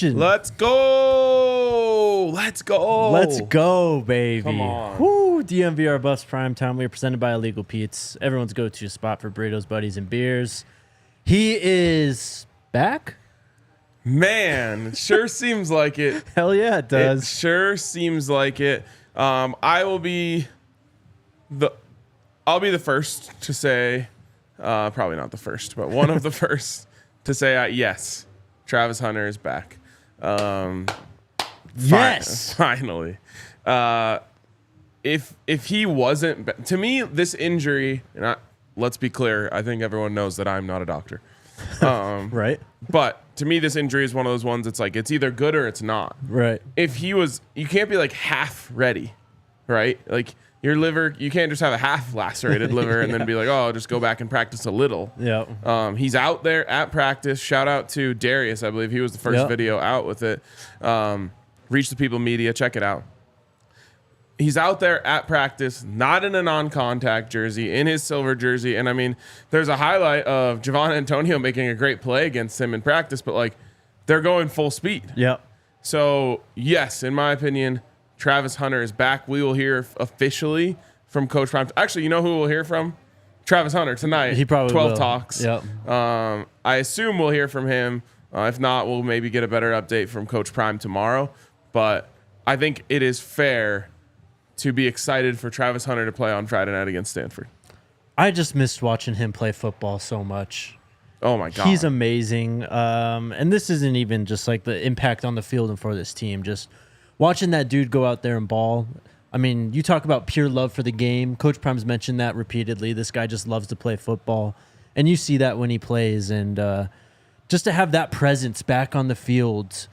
Nation. Let's go. Let's go. Let's go, baby. Come on. Woo, DNVR Buffs Primetime. We are presented by Illegal Pete's, everyone's go-to spot for burritos, buddies, and beers. He is back? Man, it sure seems like it. Hell yeah, it does. It sure seems like it. I'll be the first to say, probably not the first, but one of the first to say, yes, Travis Hunter is back. Yes, finally. If he wasn't, to me, this injury, and let's be clear, I think everyone knows that I'm not a doctor. right. But to me, this injury is one of those ones. It's like it's either good or it's not. Right. If he was, you can't be like half ready, right? Like your liver, you can't just have a half lacerated liver and then be like, oh, I'll just go back and practice a little. Yeah. He's out there at practice. Shout out to Darius. I believe he was the first video out with it. Reach the People Media. Check it out. He's out there at practice, not in a non-contact jersey, in his silver jersey. And I mean, there's a highlight of Javon Antonio making a great play against him in practice, but like they're going full speed. Yep. So yes, in my opinion, Travis Hunter is back. We will hear officially from Coach Prime. Actually, you know who we'll hear from? Travis Hunter tonight. He probably 12 will. Talks. Yep. I assume we'll hear from him. If not, we'll maybe get a better update from Coach Prime tomorrow. But I think it is fair to be excited for Travis Hunter to play on Friday night against Stanford. I just missed watching him play football so much. Oh, my God. He's amazing. And this isn't even just like the impact on the field and for this team. Just watching that dude go out there and ball. I mean, you talk about pure love for the game. Coach Prime's mentioned that repeatedly. This guy just loves to play football. And you see that when he plays. And just to have that presence back on the field,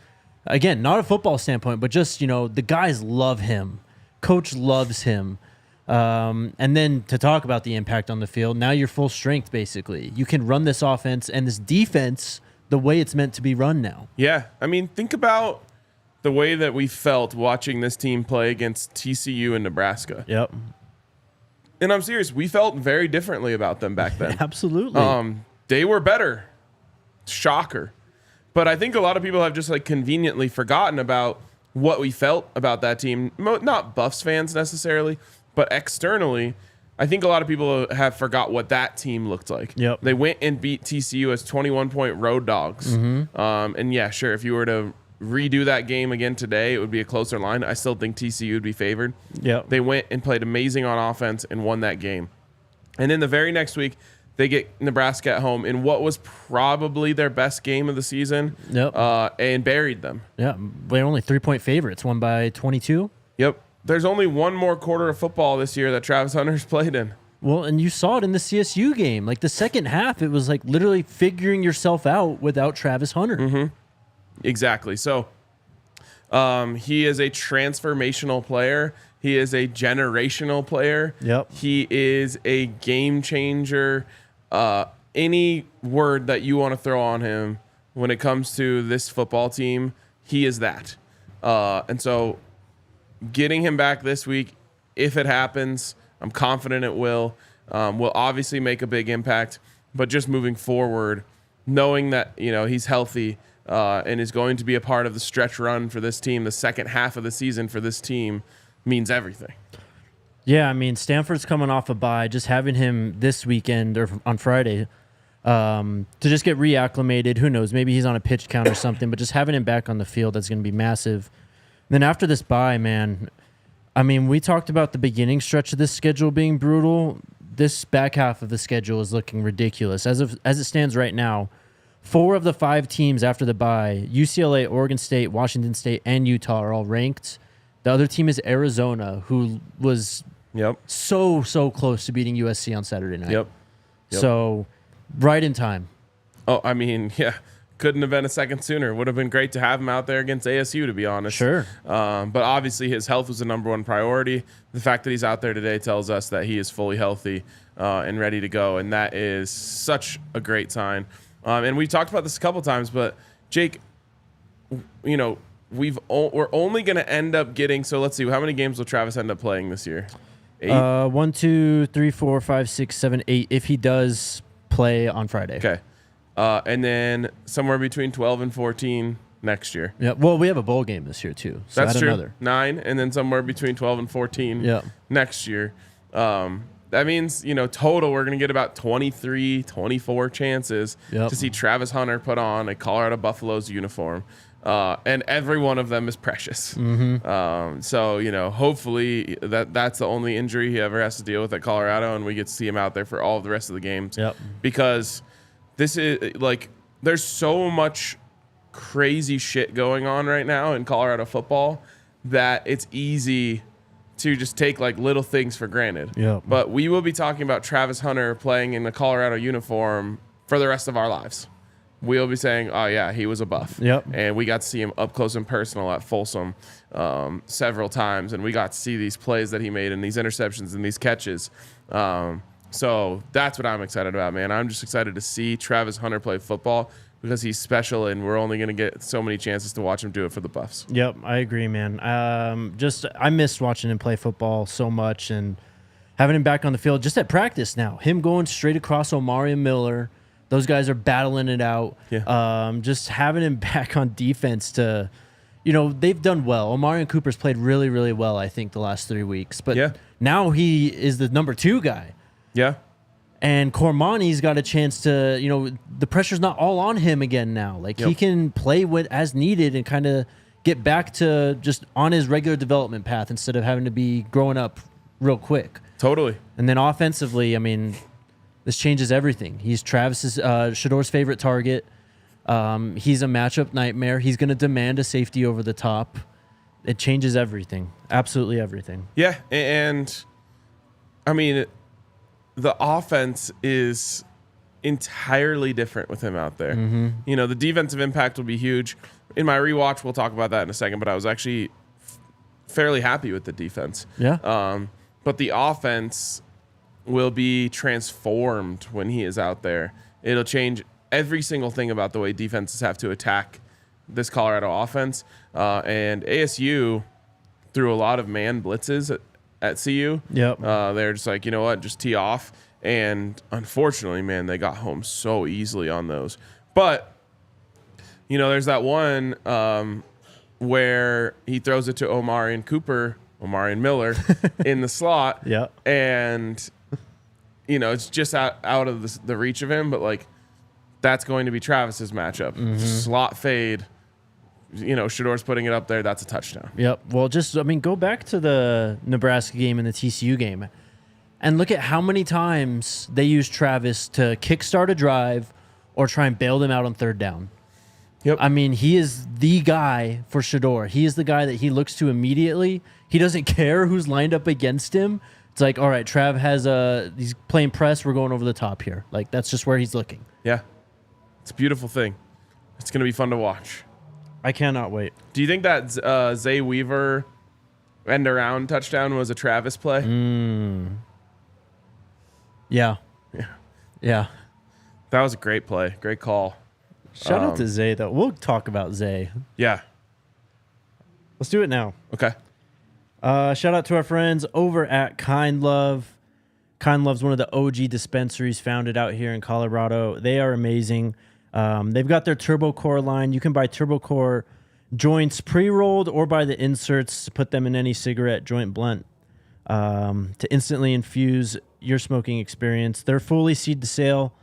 again, not a football standpoint, but just, you know, the guys love him. Coach loves him. And then to talk about the impact on the field, now you're full strength, basically. You can run this offense and this defense the way it's meant to be run now. Yeah. I mean, think about the way that we felt watching this team play against TCU and Nebraska. Yep. And I'm serious. We felt very differently about them back then. Absolutely. They were better. Shocker. But I think a lot of people have just like conveniently forgotten about what we felt about that team. Not Buffs fans necessarily, but externally, I think a lot of people have forgot what that team looked like. Yep. They went and beat TCU as 21-point road dogs. Mm-hmm. And yeah, sure, if you were to redo that game again today, it would be a closer line. I still think TCU would be favored. Yep. They went and played amazing on offense and won that game. And then the very next week, they get Nebraska at home in what was probably their best game of the season. Yep. And buried them. Yeah. They're only 3-point favorites, won by 22. Yep. There's only one more quarter of football this year that Travis Hunter's played in. Well, and you saw it in the CSU game. Like the second half, it was like literally figuring yourself out without Travis Hunter. Mm-hmm. Exactly. So he is a transformational player. He is a generational player. Yep. He is a game changer. Any word that you want to throw on him when it comes to this football team, he is that. And so getting him back this week, if it happens, I'm confident it will obviously make a big impact. But just moving forward, knowing that, you know, he's healthy and is going to be a part of the stretch run for this team, the second half of the season for this team, means everything. Yeah, I mean, Stanford's coming off a bye. Just having him this weekend or on Friday to just get reacclimated. Who knows? Maybe he's on a pitch count or something, but just having him back on the field, that's going to be massive. And then after this bye, man, I mean, we talked about the beginning stretch of this schedule being brutal. This back half of the schedule is looking ridiculous. As it stands right now, 4 of the 5 teams after the bye, UCLA, Oregon State, Washington State, and Utah are all ranked. The other team is Arizona, who was so close to beating USC on Saturday night. Yep. So, right in time. Oh, I mean, yeah. Couldn't have been a second sooner. Would have been great to have him out there against ASU, to be honest. Sure. But obviously his health was the number one priority. The fact that he's out there today tells us that he is fully healthy and ready to go, and that is such a great sign. And we talked about this a couple times, but Jake, you know, we're only going to end up getting, so let's see, how many games will Travis end up playing this year? 8? 1, 2, 3, 4, 5, 6, 7, 8, if he does play on Friday. Okay. And then somewhere between 12 and 14 next year. Yeah. Well, we have a bowl game this year too. So That's add true. Another. 9, and then somewhere between 12 and 14 next year. That means, total we're going to get about 23, 24 chances to see Travis Hunter put on a Colorado Buffaloes uniform. And every one of them is precious. So, hopefully that's the only injury he ever has to deal with at Colorado, and we get to see him out there for all of the rest of the games. Because this is there's so much crazy shit going on right now in Colorado football that it's easy to just take little things for granted. But we will be talking about Travis Hunter playing in the Colorado uniform for the rest of our lives. We'll be saying, oh, yeah, he was a Buff. And we got to see him up close and personal at Folsom several times. And we got to see these plays that he made and these interceptions and these catches. So that's what I'm excited about, man. I'm just excited to see Travis Hunter play football because he's special, and we're only going to get so many chances to watch him do it for the Buffs. Yep, I agree, man. I missed watching him play football so much, and having him back on the field just at practice now. Him going straight across Omari and Miller. Those guys are battling it out. Just having him back on defense to, they've done well. Omari and Cooper's played really, really well, I think, the last 3 weeks. But now he is the number 2 guy. And Cormani's got a chance to, the pressure's not all on him again now. He can play as needed and kind of get back to just on his regular development path instead of having to be growing up real quick. Totally. And then offensively, this changes everything. He's Travis's Shador's favorite target. He's a matchup nightmare. He's going to demand a safety over the top. It changes everything. Absolutely everything. Yeah, and the offense is entirely different with him out there. The defensive impact will be huge. In my rewatch, we'll talk about that in a second, but I was actually fairly happy with the defense. But the offense will be transformed when he is out there. It'll change every single thing about the way defenses have to attack this Colorado offense. And ASU threw a lot of man blitzes at CU. They're just like, you know what, just tee off. And unfortunately, man, they got home so easily on those. But, there's that one where he throws it to Omari and Miller in the slot. And, it's just out of the reach of him. But, that's going to be Travis's matchup. Slot fade. Shador's putting it up there. That's a touchdown. Well, go back to the Nebraska game and the TCU game and look at how many times they use Travis to kickstart a drive or try and bail them out on third down. He is the guy for Shador. He is the guy that he looks to immediately. He doesn't care who's lined up against him. It's like, all right, Trav he's playing press. We're going over the top here. That's just where he's looking. It's a beautiful thing. It's going to be fun to watch. I cannot wait. Do you think that Zay Weaver end around touchdown was a Travis play? Yeah. That was a great play. Great call. Shout out to Zay, though. We'll talk about Zay. Let's do it now. Okay. Shout out to our friends over at Kind Love. Kind Love's one of the OG dispensaries founded out here in Colorado. They are amazing. They've got their Turbo Core line. You can buy Turbo Core joints pre-rolled or buy the inserts to put them in any cigarette joint blunt to instantly infuse your smoking experience. They're fully seed to sale.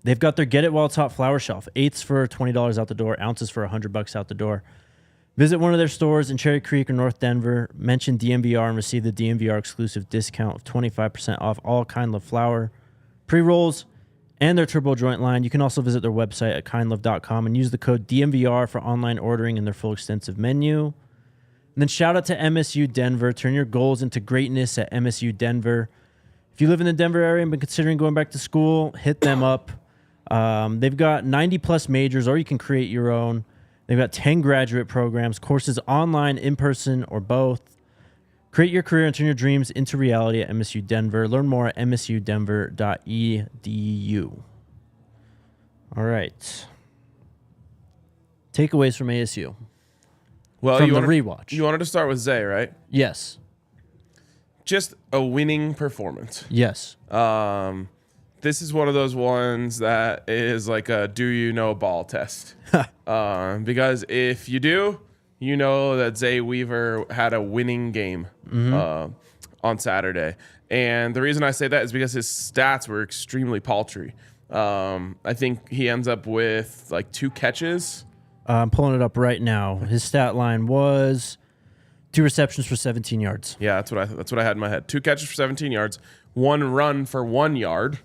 They've got their Get It While It's Hot flower shelf. Eighths for $20 out the door. Ounces for $100 out the door. Visit one of their stores in Cherry Creek or North Denver. Mention DNVR and receive the DNVR exclusive discount of 25% off all Kind Love flower, pre-rolls, and their turbo joint line. You can also visit their website at kindlove.com and use the code DNVR for online ordering and their full extensive menu. And then shout out to MSU Denver. Turn your goals into greatness at MSU Denver. If you live in the Denver area and been considering going back to school, hit them up. They've got 90-plus majors, or you can create your own. They've got 10 graduate programs, courses online, in person, or both. Create your career and turn your dreams into reality at MSU Denver. Learn more at msudenver.edu. All right. Takeaways from ASU. Well, from the rewatch. You wanted to start with Zay, right? Yes. Just a winning performance. Yes. this is one of those ones that is like a do you know ball test. Because if you do, you know that Zay Weaver had a winning game on Saturday. And the reason I say that is because his stats were extremely paltry. I think he ends up with like 2 catches. I'm pulling it up right now. His stat line was 2 receptions for 17 yards. Yeah, that's what I had in my head. 2 catches for 17 yards, 1 run for 1 yard,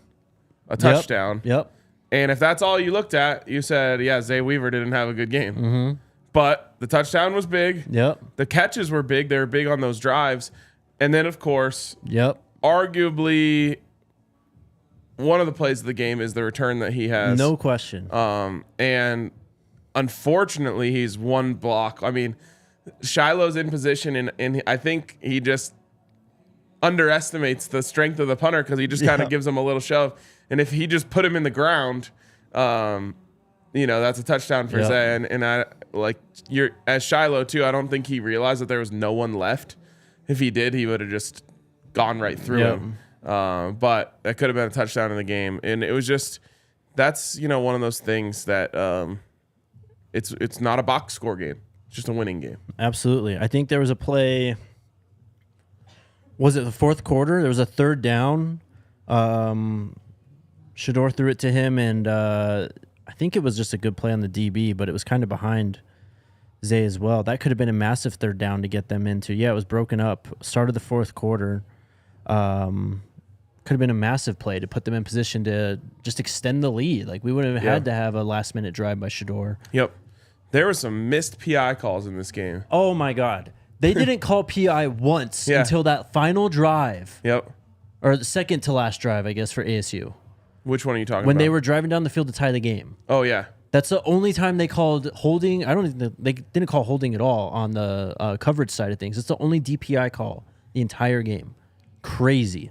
a touchdown. Yep. And if that's all you looked at, you said, yeah, Zay Weaver didn't have a good game. But the touchdown was big. Yep. The catches were big. They were big on those drives. And then, of course, arguably one of the plays of the game is the return that he has. No question. And unfortunately, he's one block. I mean, Shiloh's in position, and I think he just underestimates the strength of the punter because he just kind of gives him a little shove. And if he just put him in the ground, that's a touchdown for Zay. And I you're as Shiloh too. I don't think he realized that there was no one left. If he did, he would have just gone right through him. But that could have been a touchdown in the game, and it was just that's one of those things that it's not a box score game. It's just a winning game. Absolutely. I think there was a play. Was it the fourth quarter? There was a third down. Shedeur threw it to him, and I think it was just a good play on the DB, but it was kind of behind Zay as well. That could have been a massive third down to get them into. Yeah, it was broken up. Started the fourth quarter. Could have been a massive play to put them in position to just extend the lead. Like, we would have had to have a last-minute drive by Shedeur. Yep. There were some missed PI calls in this game. Oh, my God. They didn't call PI once until that final drive. Yep. Or the second to last drive, I guess, for ASU. Which one are you talking about? When they were driving down the field to tie the game. Oh, yeah. That's the only time they called holding. I don't think they didn't call holding at all on the coverage side of things. It's the only DPI call the entire game. Crazy.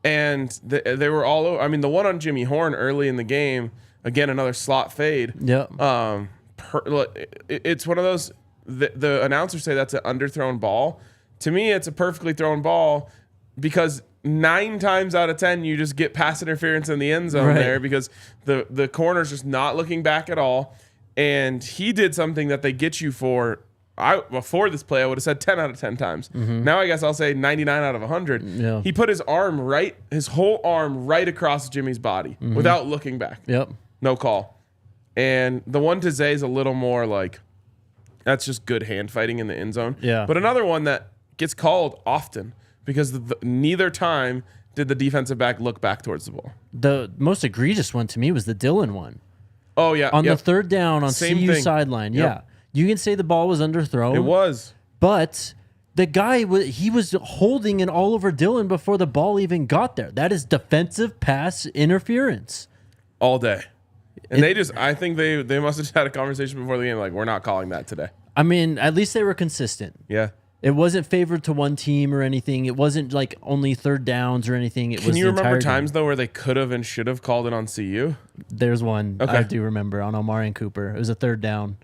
And they were all over. I mean, the one on Jimmy Horn early in the game, again, another slot fade. Yep. It's one of those, the announcers say that's an underthrown ball. To me, it's a perfectly thrown ball because 9 times out of 10, you just get pass interference in the end zone there because the corner's just not looking back at all. And he did something that they get you for. Before this play, I would have said 10 out of 10 times. Now I guess I'll say 99 out of 100. Yeah. He put his whole arm right across Jimmy's body without looking back. Yep. No call. And the one to Zay is a little more like, that's just good hand fighting in the end zone. Yeah. But another one that gets called often because neither time did the defensive back look back towards the ball. The most egregious one to me was the Dillon one. Oh, yeah. On the third down on CU sideline. Yep. Yeah. You can say the ball was underthrown. It was. But the guy, he was holding it all over Dillon before the ball even got there. That is defensive pass interference. All day. And I think they must have had a conversation before the game, like, we're not calling that today. I mean, at least they were consistent. Yeah. It wasn't favored to one team or anything. It wasn't like only third downs or anything. Can you remember times, though, where they could have and should have called it on CU? There's one I do remember on Omarion Cooper. It was a third down.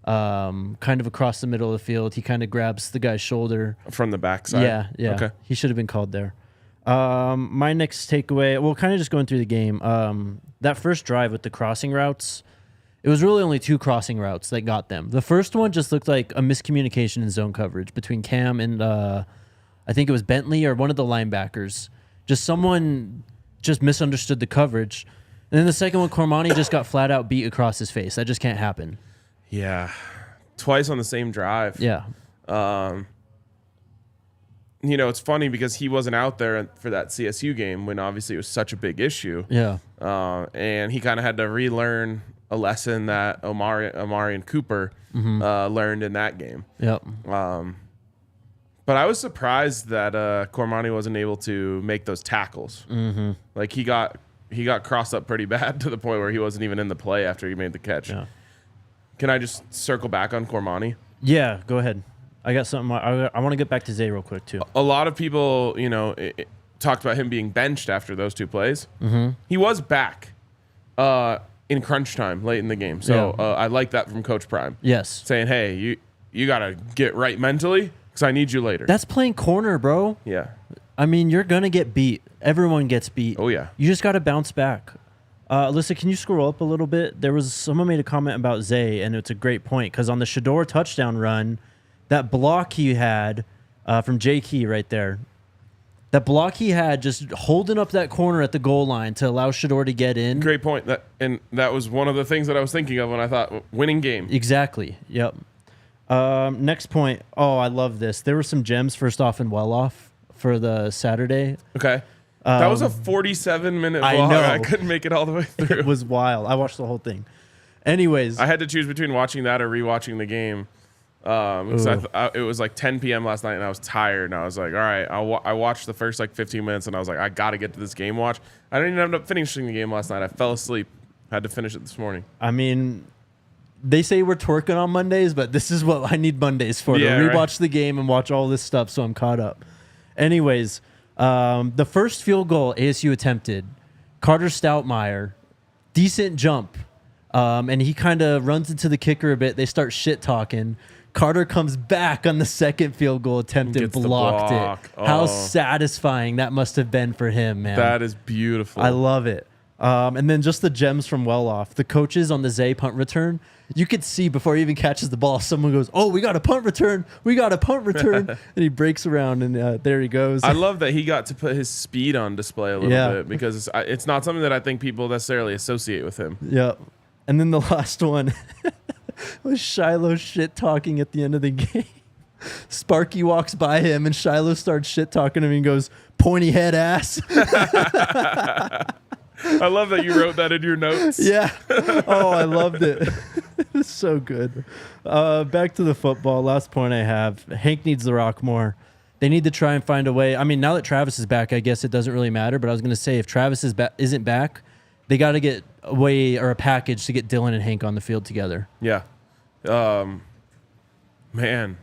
Kind of across the middle of the field. He kind of grabs the guy's shoulder. From the backside? Yeah. Okay. He should have been called there. My next takeaway, well, kind of just going through the game. That first drive with the crossing routes, it was really only 2 crossing routes that got them. The first one just looked like a miscommunication in zone coverage between Cam and I think it was Bentley or one of the linebackers. Just someone just misunderstood the coverage. And then the second one, Cormani just got flat out beat across his face. That just can't happen. Yeah. Twice on the same drive. Yeah. It's funny because he wasn't out there for that CSU game when obviously it was such a big issue. Yeah. And he kind of had to relearn a lesson that Omari and Cooper learned in that game. Yep. But I was surprised that Cormani wasn't able to make those tackles. Like he got crossed up pretty bad to the point where he wasn't even in the play after he made the catch. Yeah. Can I just circle back on Cormani? Yeah, go ahead. I got something. I want to get back to Zay real quick, too. A lot of people, talked about him being benched after those 2 plays. He was back in crunch time late in the game. So I like that from Coach Prime. Yes. Saying, hey, you got to get right mentally because I need you later. That's playing corner, bro. Yeah. I mean, you're going to get beat. Everyone gets beat. Oh, yeah. You just got to bounce back. Alyssa, can you scroll up a little bit? Someone made a comment about Zay, and it's a great point because on the Shador touchdown run, that block he had from J. Key right there, that block he had just holding up that corner at the goal line to allow Shador to get in. Great point. That was one of the things that I was thinking of when I thought winning game. Exactly. Yep. Next point. Oh, I love this. There were some gems first off and well off for the Saturday. Okay. That was a 47-minute vlog. I know. I couldn't make it all the way through. It was wild. I watched the whole thing. Anyways. I had to choose between watching that or rewatching the game. Because it was like 10 p.m. last night and I was tired. And I was like, all right, I watched the first like 15 minutes and I was like, I got to get to this game watch. I didn't even end up finishing the game last night. I fell asleep. Had to finish it this morning. I mean, they say we're twerking on Mondays, but this is what I need Mondays for. Yeah, to rewatch the game and watch all this stuff so I'm caught up. Anyways, the first field goal ASU attempted, Carter Stoutmire, decent jump. And he kind of runs into the kicker a bit. They start shit talking. Carter comes back on the second field goal attempt and blocked it. Oh. How satisfying that must have been for him, man. That is beautiful. I love it. And then just the gems from well off. The coaches on the Zay punt return, you could see before he even catches the ball, someone goes, oh, we got a punt return. We got a punt return. And he breaks around, and there he goes. I love that he got to put his speed on display a little bit because it's not something that I think people necessarily associate with him. Yeah. And then the last one was Shiloh shit talking at the end of the game. Sparky walks by him and Shiloh starts shit talking to him and goes, pointy head ass. I love that you wrote that in your notes. Yeah. Oh, I loved it. It's so good. Back to the football. Last point I have. Hank needs the rock more. They need to try and find a way. I mean, now that Travis is back, I guess it doesn't really matter. But I was going to say, if Travis isn't back, they got to get a way or a package to get Dylan and Hank on the field together. Yeah. Man.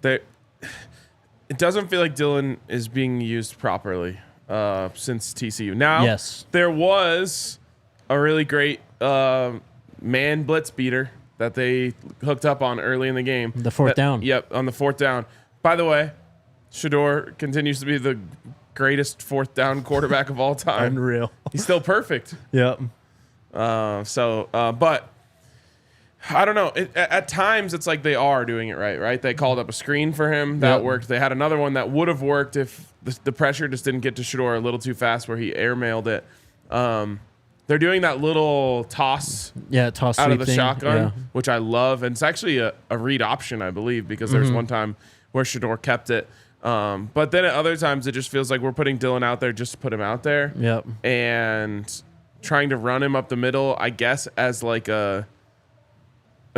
It doesn't feel like Dylan is being used properly since TCU. Now, yes, there was a really great man blitz beater that they hooked up on early in the game. The fourth down. Yep, on the fourth down. By the way, Shador continues to be the greatest fourth down quarterback of all time. Unreal. He's still perfect. Yep. But I don't know. At times, it's like they are doing it right? They called up a screen for him. That worked. They had another one that would have worked if the pressure just didn't get to Shador a little too fast where he airmailed it. They're doing that little toss toss out of the thing. shotgun, which I love. And it's actually a read option, I believe, because there's one time where Shador kept it. But then at other times, it just feels like we're putting Dylan out there just to put him out there. Yep. And trying to run him up the middle, I guess, as like a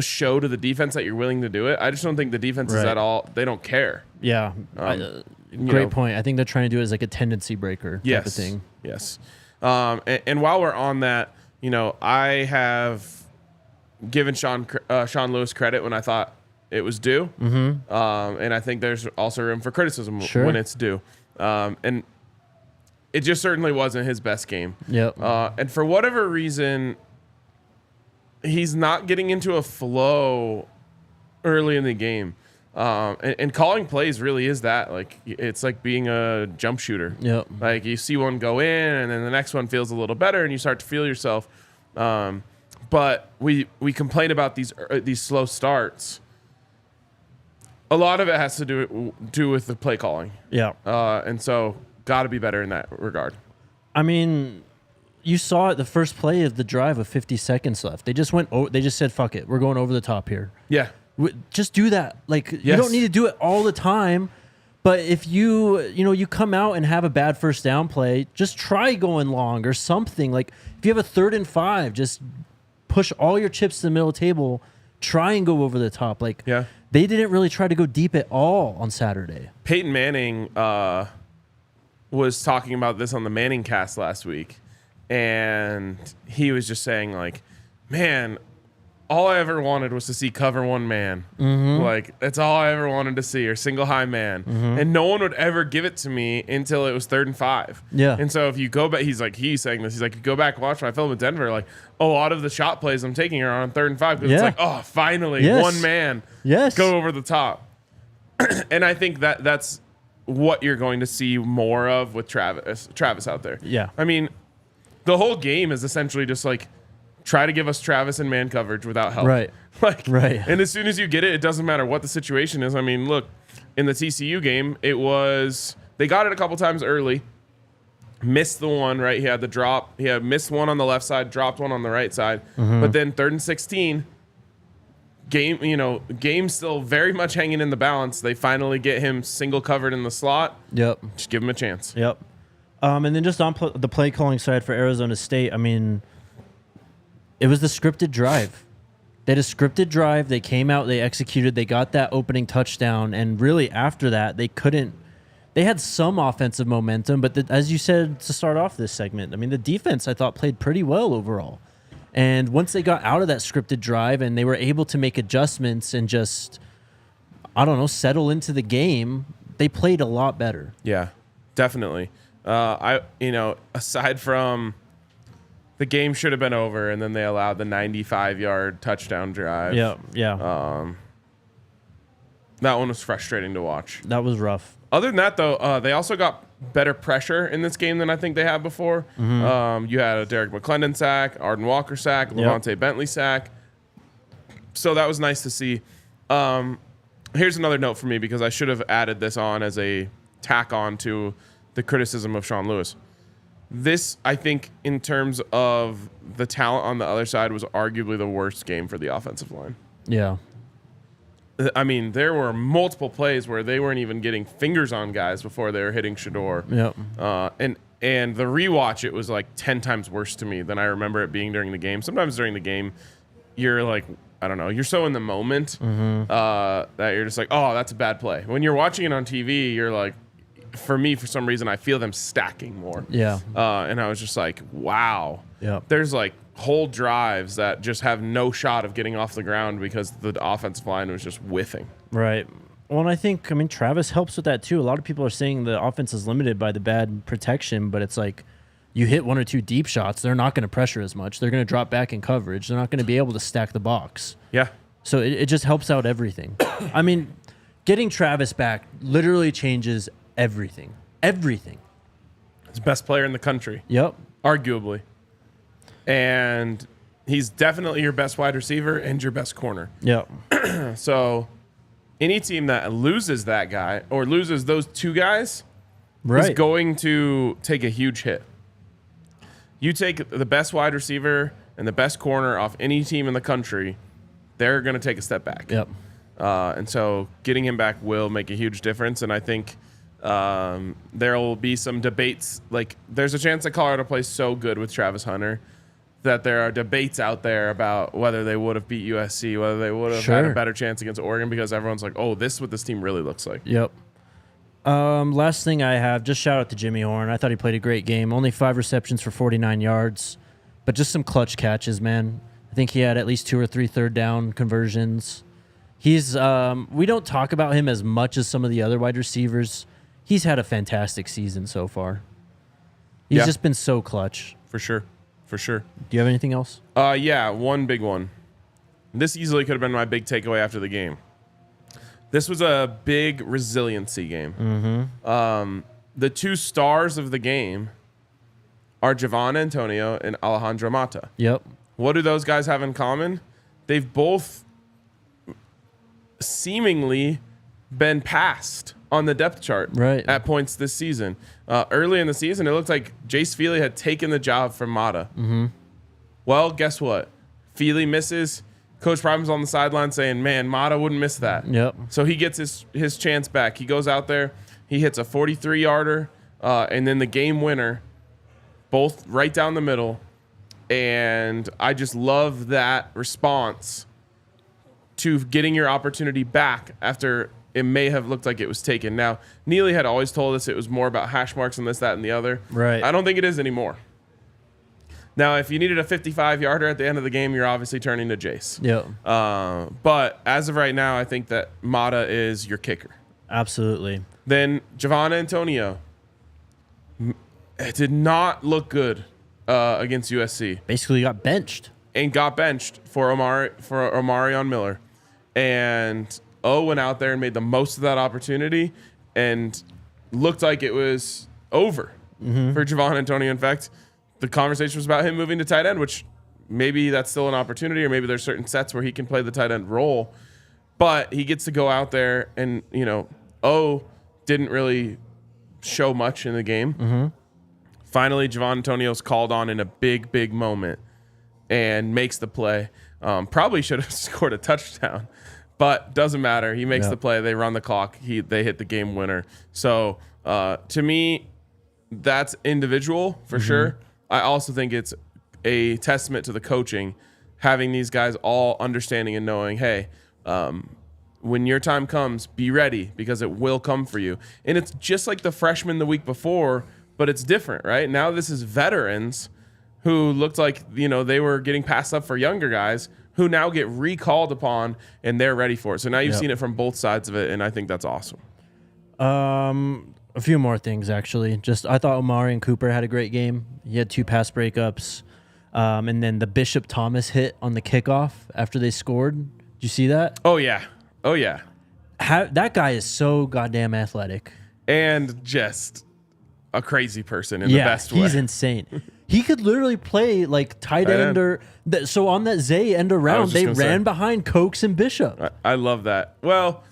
show to the defense that you're willing to do it. I just don't think the defense is at all. They don't care. Yeah. Great point. I think they're trying to do it as like a tendency breaker type of thing. Yes. And while we're on that, I have given Sean Lewis credit when I thought it was due. Mm-hmm. And I think there's also room for criticism when it's due. And it just certainly wasn't his best game. Yep. And for whatever reason, he's not getting into a flow early in the game. And calling plays really is that. Like, it's like being a jump shooter. Yep. Like, you see one go in, and then the next one feels a little better, and you start to feel yourself. But we complain about these slow starts. A lot of it has to do with the play calling. Yeah. And so, got to be better in that regard. I mean, you saw it the first play of the drive with 50 seconds left. They just said, fuck it. We're going over the top here. Yeah. Just do that. Like, you don't need to do it all the time. But if you come out and have a bad first down play, just try going long or something. Like, if you have a 3rd and 5, just push all your chips to the middle of the table. Try and go over the top. Like, they didn't really try to go deep at all on Saturday. Peyton Manning was talking about this on the Manning cast last week. And he was just saying, like, man, all I ever wanted was to see cover one man. Mm-hmm. Like, that's all I ever wanted to see, or single high man. Mm-hmm. And no one would ever give it to me until it was 3rd and 5. Yeah. And so if you go back, he's saying this, he's like, you go back and watch my film in Denver, like, a lot of the shot plays I'm taking are on 3rd and 5. Because it's like, oh, finally, one man go over the top. And I think that's what you're going to see more of with Travis out there. Yeah. I mean, the whole game is essentially just like try to give us Travis in man coverage without help. Right. Right. And as soon as you get it, it doesn't matter what the situation is. I mean, look, in the TCU game, they got it a couple times early. Missed the one, right? He had the drop. He had missed one on the left side, dropped one on the right side. But then 3rd and 16, game still very much hanging in the balance. They finally get him single covered in the slot. Yep. Just give him a chance. Yep. And then just on the play calling side for Arizona State, I mean, it was the scripted drive. They had a scripted drive. They came out, they executed, they got that opening touchdown, and really after that, they couldn't. They had some offensive momentum, but as you said to start off this segment, I mean, the defense, I thought, played pretty well overall. And once they got out of that scripted drive and they were able to make adjustments and just, I don't know, settle into the game, they played a lot better. Yeah, definitely. Aside from the game should have been over and then they allowed the 95-yard touchdown drive. Yeah. That one was frustrating to watch. That was rough. Other than that, though, they also got better pressure in this game than I think they had before. You had a Derek McClendon sack, Arden Walker sack, Levante Bentley sack. So that was nice to see. Here's another note for me because I should have added this on as a tack on to the criticism of Sean Lewis. This, I think, in terms of the talent on the other side, was arguably the worst game for the offensive line. Yeah. I mean, there were multiple plays where they weren't even getting fingers on guys before they were hitting Shador. Yep. And the rewatch, it was like 10 times worse to me than I remember it being during the game. Sometimes during the game, you're like, I don't know, you're so in the moment that you're just like, oh, that's a bad play. When you're watching it on TV, you're like, for me, for some reason, I feel them stacking more. Yeah. And I was just like, wow. Yeah. There's like whole drives that just have no shot of getting off the ground because the offensive line was just whiffing. Right. Well, and Travis helps with that too. A lot of people are saying the offense is limited by the bad protection, but it's like you hit 1 or 2 deep shots, they're not going to pressure as much. They're going to drop back in coverage. They're not going to be able to stack the box. Yeah. So it just helps out everything. I mean, getting Travis back literally changes everything. Everything. He's the best player in the country. Yep. Arguably. And he's definitely your best wide receiver and your best corner. Yep. So any team that loses that guy or loses those 2 guys is going to take a huge hit. You take the best wide receiver and the best corner off any team in the country, they're going to take a step back. Yep. And so getting him back will make a huge difference. And I think there will be some debates. Like, there's a chance that Colorado plays so good with Travis Hunter that there are debates out there about whether they would have beat USC, whether they would have had a better chance against Oregon, because everyone's like, oh, this is what this team really looks like. Yep. Last thing I have, just shout out to Jimmy Horn. I thought he played a great game. Only 5 receptions for 49 yards, but just some clutch catches, man. I think he had at least 2 or 3 third down conversions. He's we don't talk about him as much as some of the other wide receivers. He's had a fantastic season so far. He's just been so clutch. For sure. For sure. Do you have anything else? Yeah, one big one. This easily could have been my big takeaway after the game. This was a big resiliency game. The 2 stars of the game are Javon Antonio and Alejandro Mata. Yep. What do those guys have in common? They've both seemingly been passed on the depth chart at points this season. Early in the season, it looked like Jace Feely had taken the job from Mata. Well, guess what? Feely misses. Coach Prime's on the sideline saying, man, Mata wouldn't miss that. Yep. So he gets his chance back. He goes out there. He hits a 43-yarder and then the game winner, both right down the middle. And I just love that response to getting your opportunity back after it may have looked like it was taken. Now, Neely had always told us it was more about hash marks and this, that, and the other. Right. I don't think it is anymore. Now, if you needed a 55-yarder at the end of the game, you're obviously turning to Jace. Yeah. But as of right now, I think that Mata is your kicker. Absolutely. Then Javon Antonio. It did not look good against USC. Basically got benched. And got benched for Omarion Miller. And went out there and made the most of that opportunity. And looked like it was over for Javon Antonio. In fact, the conversation was about him moving to tight end, which maybe that's still an opportunity, or maybe there's certain sets where he can play the tight end role. But he gets to go out there and, didn't really show much in the game. Finally, Javon Antonio's called on in a big, big moment and makes the play. Probably should have scored a touchdown, but doesn't matter. He makes the play. They run the clock. They hit the game winner. So to me, that's individual for sure. I also think it's a testament to the coaching, having these guys all understanding and knowing, hey, when your time comes, be ready because it will come for you. And it's just like the freshmen the week before, but it's different, right? Now this is veterans who looked like, they were getting passed up for younger guys who now get recalled upon and they're ready for it. So now you've seen it from both sides of it, and I think that's awesome. A few more things, actually. I thought Omari and Cooper had a great game. He had 2 pass breakups. And then the Bishop Thomas hit on the kickoff after they scored. Did you see that? Oh, yeah. That guy is so goddamn athletic. And just a crazy person in the best way. He's insane. He could literally play like tight end or... So on that Zay end around, they ran behind Cokes and Bishop. I love that. Well,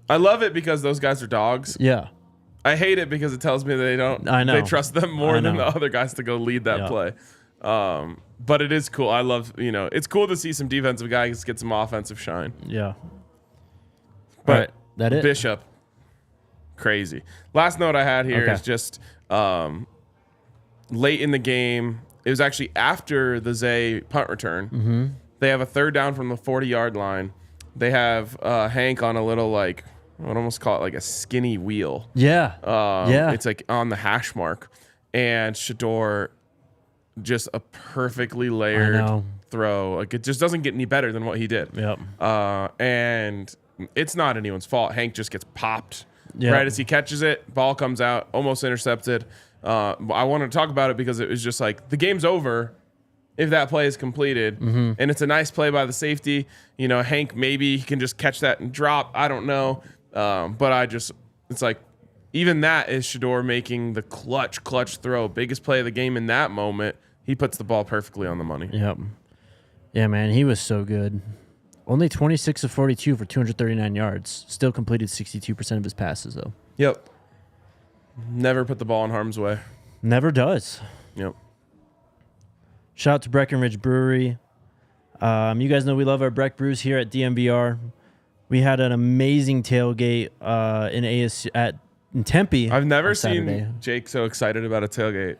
I love it because those guys are dogs. Yeah. I hate it because it tells me they don't... I know. They trust them more than the other guys to go lead that play. But it is cool. I love, it's cool to see some defensive guys get some offensive shine. Yeah. But all right, that it? Bishop, crazy. Last note I had here is just late in the game. It was actually after the Zay punt return. They have a 3rd down from the 40-yard line. They have Hank on a little, like, I would almost call it like a skinny wheel. Yeah. It's like on the hash mark. And Shador, just a perfectly layered throw. Like, it just doesn't get any better than what he did. And it's not anyone's fault. Hank just gets popped right as he catches it. Ball comes out, almost intercepted. I wanted to talk about it because it was just like the game's over if that play is completed. And it's a nice play by the safety. Hank maybe he can just catch that and drop. I don't know. But it's like even that is Shador making the clutch throw. Biggest play of the game in that moment. He puts the ball perfectly on the money. Yep. Yeah, man, he was so good. Only 26 of 42 for 239 yards. Still completed 62% of his passes, though. Yep. Never put the ball in harm's way. Never does. Yep. Shout out to Breckenridge Brewery. You guys know we love our Breck Brews here at DNVR. We had an amazing tailgate in ASU in Tempe. I've never seen Jake so excited about a tailgate.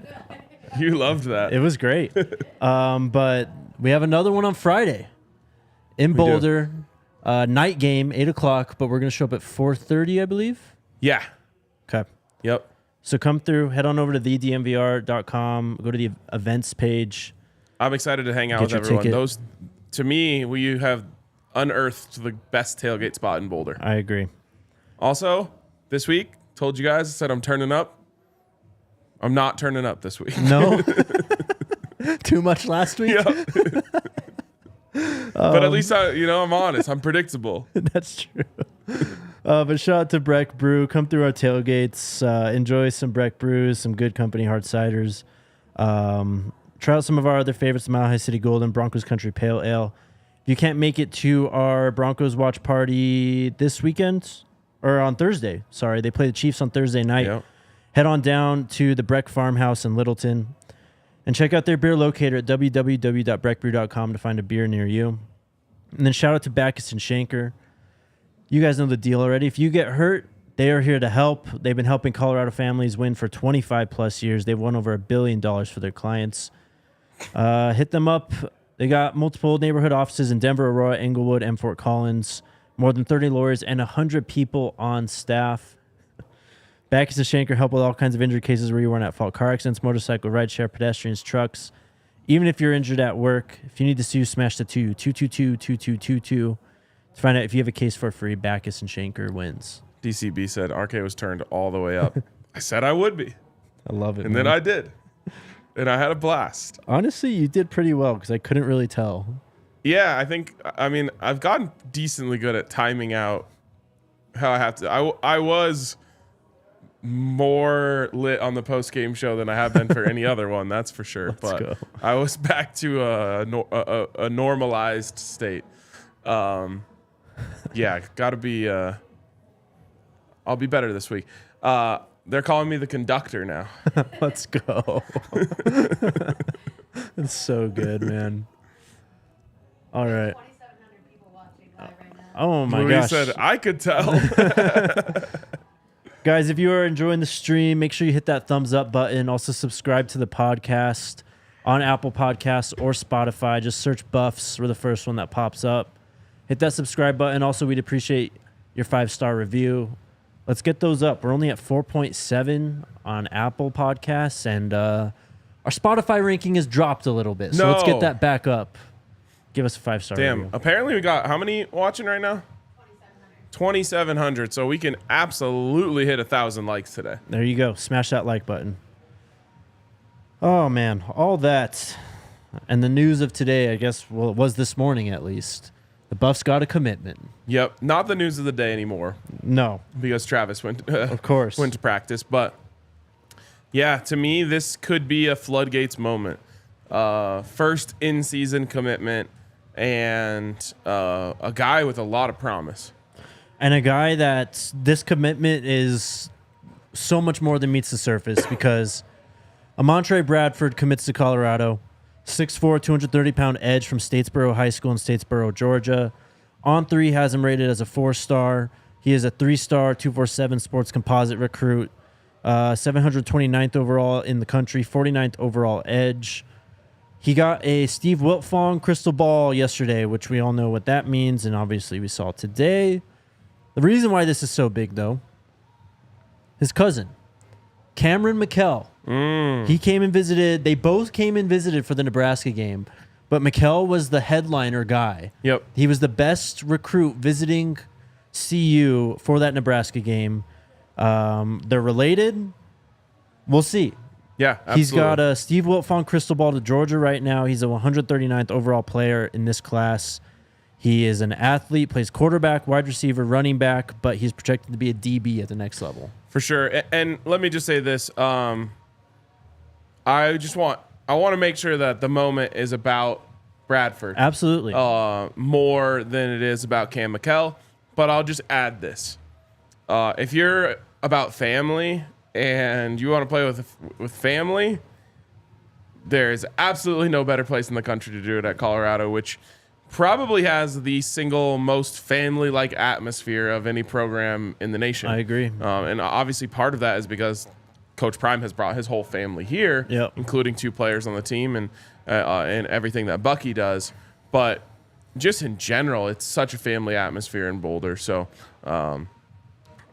You loved that. It was great. But we have another one on Friday in Boulder. Night game, 8 o'clock, but we're going to show up at 4:30, I believe. Yeah. Okay. Yep. So come through, head on over to thednvr.com, go to the events page. I'm excited to hang out with everyone. Those, to me, you have unearthed the best tailgate spot in Boulder. I agree. Also, this week, told you guys, I said I'm turning up. I'm not turning up this week. No? Too much last week? Yep. But at least I'm honest. I'm predictable. That's true. But shout out to Breck Brew. Come through our tailgates. Enjoy some Breck Brews, some good company hard ciders. Try out some of our other favorites, Mile High City Golden, Broncos Country Pale Ale. If you can't make it to our Broncos watch party this weekend, or on Thursday, sorry, they play the Chiefs on Thursday night. Yep. Head on down to the Breck Farmhouse in Littleton and check out their beer locator at www.breckbrew.com to find a beer near you. And then shout out to Backus and Shanker. You guys know the deal already. If you get hurt, they are here to help. They've been helping Colorado families win for 25 plus years. They've won over $1 billion for their clients. Hit them up. They got multiple neighborhood offices in Denver, Aurora, Englewood, and Fort Collins. More than 30 lawyers and 100 people on staff. Backus and Shanker help with all kinds of injury cases where you weren't at fault. Car accidents, motorcycle, rideshare, pedestrians, trucks. Even if you're injured at work, if you need to sue, smash the 222-2222 to find out if you have a case for free. Backus and Shanker wins. DCB said RK was turned all the way up. I said I would be. I love it, and then I did. And I had a blast. Honestly, you did pretty well because I couldn't really tell. Yeah, I've gotten decently good at timing out how I have to. I was more lit on the post game show than I have been for any other one. That's for sure. Let's but go. I was back to a normalized state. Yeah, gotta be. I'll be better this week. They're calling me the conductor now. Let's go. It's so good, man. All right. 2,700 people watching live right now. Oh my Louis gosh. said I could tell. Guys, if you are enjoying the stream, make sure you hit that thumbs up button. Also subscribe to the podcast on Apple Podcasts or Spotify. Just search Buffs. We're the first one that pops up. Hit that subscribe button. Also, we'd appreciate your 5-star review. Let's get those up. We're only at 4.7 on Apple Podcasts, and our Spotify ranking has dropped a little bit. So let's get that back up. Give us a 5-star Damn. review. Apparently we got how many watching right now? 2,700. So we can absolutely hit 1,000 likes today. There you go. Smash that like button. Oh, man. All that. And the news of today, I guess, well, it was this morning at least. The Buffs got a commitment. Yep. Not the news of the day anymore No, because Travis went of course. went to practice. But yeah, to me, this could be a floodgates moment. First in-season commitment and a guy with a lot of promise. And a guy that this commitment is so much more than meets the surface because Amontrae Bradford commits to Colorado. 6'4", 230-pound edge from Statesboro High School in Statesboro, Georgia. On3 has him rated as a 4-star. He is a 3-star, 247 sports composite recruit. 729th overall in the country, 49th overall edge. He got a Steve Wiltfong crystal ball yesterday, which we all know what that means, and obviously we saw today. The reason why this is so big, though, his cousin, Cameron McKell. He came and visited. They both came and visited for the Nebraska game, but McKell was the headliner guy. Yep. He was the best recruit visiting CU for that Nebraska game. They're related. We'll see. Yeah, absolutely. He's got a Steve Wiltfong crystal ball to Georgia right now. He's a 139th overall player in this class. He is an athlete, plays quarterback, wide receiver, running back, but he's projected to be a DB at the next level. For sure. And let me just say this. I want to make sure that the moment is about Bradford. Absolutely. More than it is about Cam McKell. But I'll just add this. If you're about family and you want to play with family, there's absolutely no better place in the country to do it at Colorado, which probably has the single most family-like atmosphere of any program in the nation. I agree. And obviously part of that is because Coach Prime has brought his whole family here, Yep. including 2 players on the team and everything that Bucky does. But just in general, it's such a family atmosphere in Boulder. So, I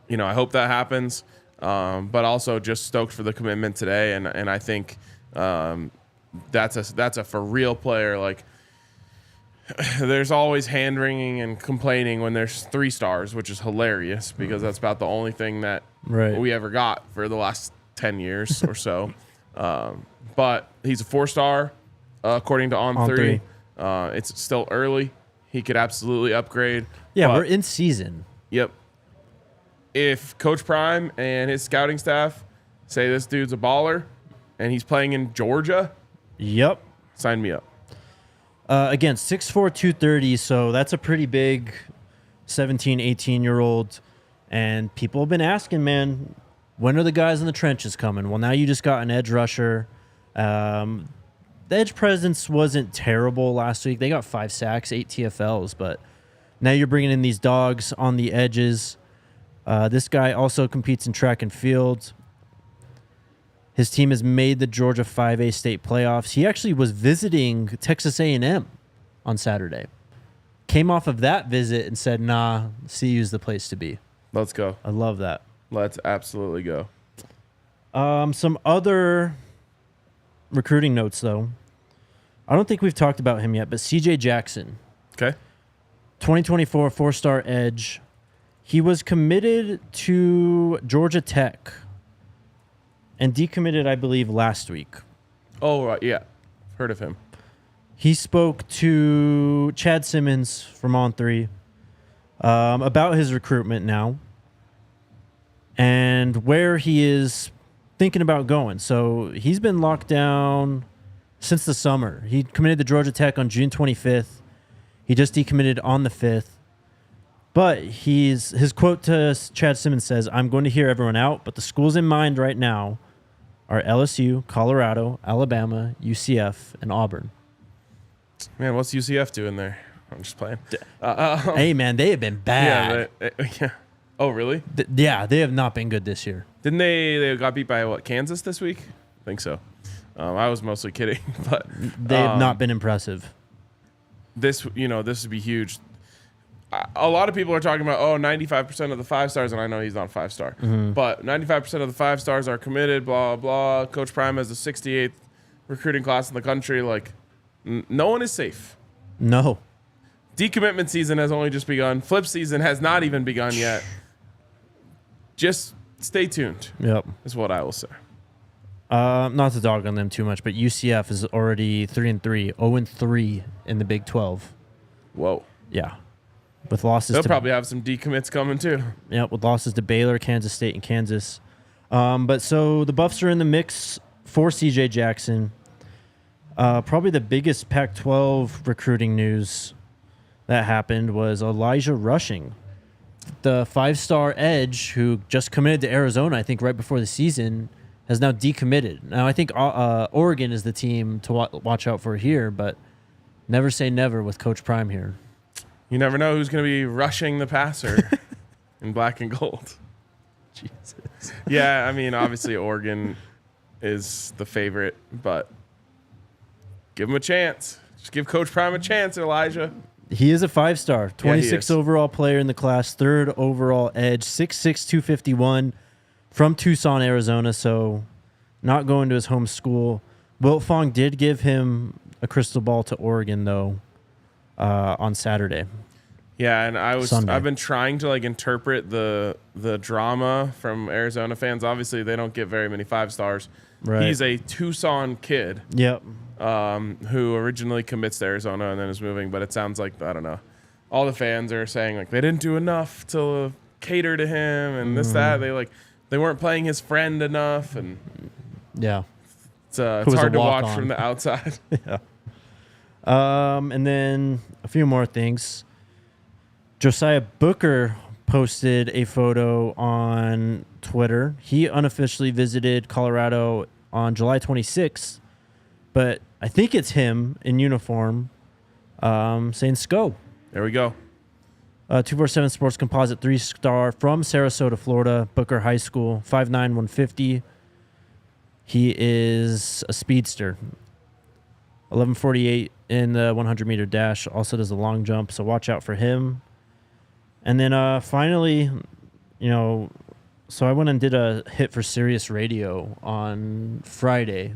hope that happens. But also just stoked for the commitment today. And I think that's a for real player. Like, there's always hand wringing and complaining when there's 3 stars, which is hilarious because that's about the only thing that we ever got for the last 10 years or so. But he's a 4-star, according to On3. It's still early. He could absolutely upgrade. Yeah, we're in season. Yep. If Coach Prime and his scouting staff say this dude's a baller and he's playing in Georgia, Yep. sign me up. Again, 6'4", 230, so that's a pretty big 17, 18-year-old. And people have been asking, man, when are the guys in the trenches coming? Well, now you just got an edge rusher. The edge presence wasn't terrible last week. They got 5 sacks, 8 TFLs, but now you're bringing in these dogs on the edges. This guy also competes in track and field. His team has made the Georgia 5A state playoffs. He actually was visiting Texas A&M on Saturday. Came off of that visit and said, nah, CU's the place to be. Let's go. I love that. Let's absolutely go. Some other recruiting notes, though. I don't think we've talked about him yet, but CJ Jackson. Okay. 2024 4-star edge. He was committed to Georgia Tech and decommitted, I believe, last week. Oh, right. Yeah. Heard of him. He spoke to Chad Simmons from On3 about his recruitment now. and where he is thinking about going. So he's been locked down since the summer. He committed to Georgia Tech on June 25th. He just decommitted on the 5th. But his quote to Chad Simmons says, "I'm going to hear everyone out, but the schools in mind right now are LSU, Colorado, Alabama, UCF, and Auburn." Man, what's UCF doing there? I'm just playing. Hey, man, they have been bad. Yeah. Oh, really? Yeah, they have not been good this year. Didn't they got beat by, what, Kansas this week? I think so. I was mostly kidding. But they have not been impressive. This would be huge. A lot of people are talking about, 95% of the 5-stars, and I know he's not a 5-star, but 95% of the 5-stars are committed, blah, blah. Coach Prime has the 68th recruiting class in the country. Like, no one is safe. No. Decommitment season has only just begun. Flip season has not even begun yet. Just stay tuned. Yep. Is what I will say. Not to dog on them too much, but UCF is already 3-3, 0-3 in the Big 12. Whoa. Yeah. With losses They'll to probably have some decommits coming too. Yeah, with losses to Baylor, Kansas State, and Kansas. But so the Buffs are in the mix for CJ Jackson. Probably the biggest Pac-12 recruiting news that happened was Elijah Rushing, the 5-star edge who just committed to Arizona, I think right before the season, has now decommitted. Now, I think Oregon is the team to watch out for here, but never say never with Coach Prime here. You never know who's going to be rushing the passer in black and gold. Jesus. Yeah, I mean, obviously Oregon is the favorite, but give him a chance. Just give Coach Prime a chance, Elijah. He is a 5-star, 26 Yeah, overall player in the class, 3rd overall edge, 6'6", 251, from Tucson, Arizona, so not going to his home school. Wilt Fong did give him a crystal ball to Oregon, though, on Saturday. Yeah, and Sunday. I've been trying to interpret the drama from Arizona fans. Obviously, they don't get very many 5-stars. Right. He's a Tucson kid. Yep. Who originally commits to Arizona and then is moving, but it sounds like, I don't know, all the fans are saying they didn't do enough to cater to him and this, that. They weren't playing his friend enough, and Yeah. it's hard to watch from the outside. Yeah. And then a few more things. Josiah Booker posted a photo on Twitter. He unofficially visited Colorado on July 26th, but I think it's him in uniform saying "Sco." There we go. 247 Sports Composite 3-star from Sarasota, Florida, Booker High School, 5'9", 150. He is a speedster. 11:48 in the 100-meter dash. Also does a long jump, so watch out for him. And then finally, so I went and did a hit for Sirius Radio on Friday.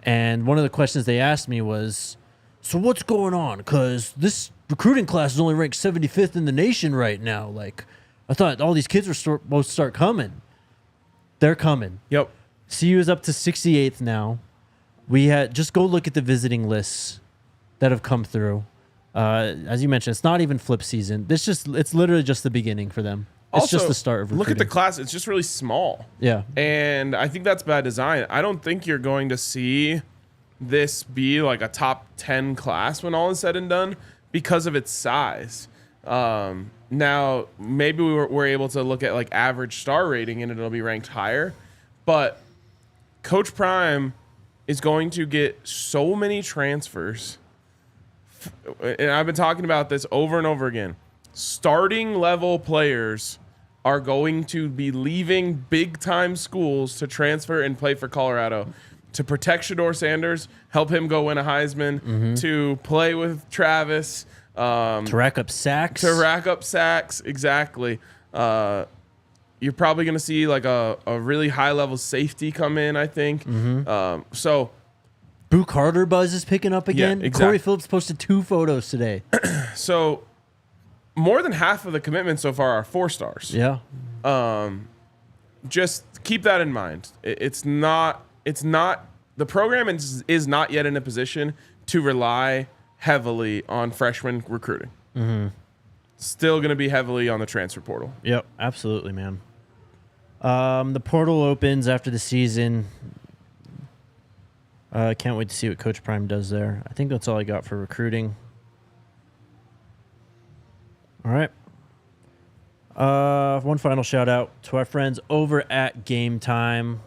And one of the questions they asked me was, so what's going on? Because this recruiting class is only ranked 75th in the nation right now. I thought all these kids were supposed to start coming. They're coming. Yep. CU is up to 68th now. We had just go look at the visiting lists that have come through. As you mentioned, it's not even flip season. It's literally just the beginning for them. It's Also, just the start of recruiting. look at the class. It's just really small. Yeah. And I think that's bad design. I don't think you're going to see this be a top 10 class when all is said and done because of its size. Now, maybe we're able to look at average star rating and it'll be ranked higher. But Coach Prime is going to get so many transfers. And I've been talking about this over and over again. Starting level players are going to be leaving big time schools to transfer and play for Colorado to protect Shedeur Sanders, help him go win a Heisman, to play with Travis, to rack up sacks. Exactly. You're probably going to see a really high level safety come in, I think. So Boo Carter buzz is picking up again. Yeah, exactly. Corey Phillips posted 2 photos today. So more than half of the commitments so far are 4-stars. Yeah. Just keep that in mind. It's not the program is not yet in a position to rely heavily on freshman recruiting. Still going to be heavily on the transfer portal. Yep, absolutely, man. The portal opens after the season. Can't wait to see what Coach Prime does there. I think that's all I got for recruiting. All right. One final shout out to our friends over at Game Time.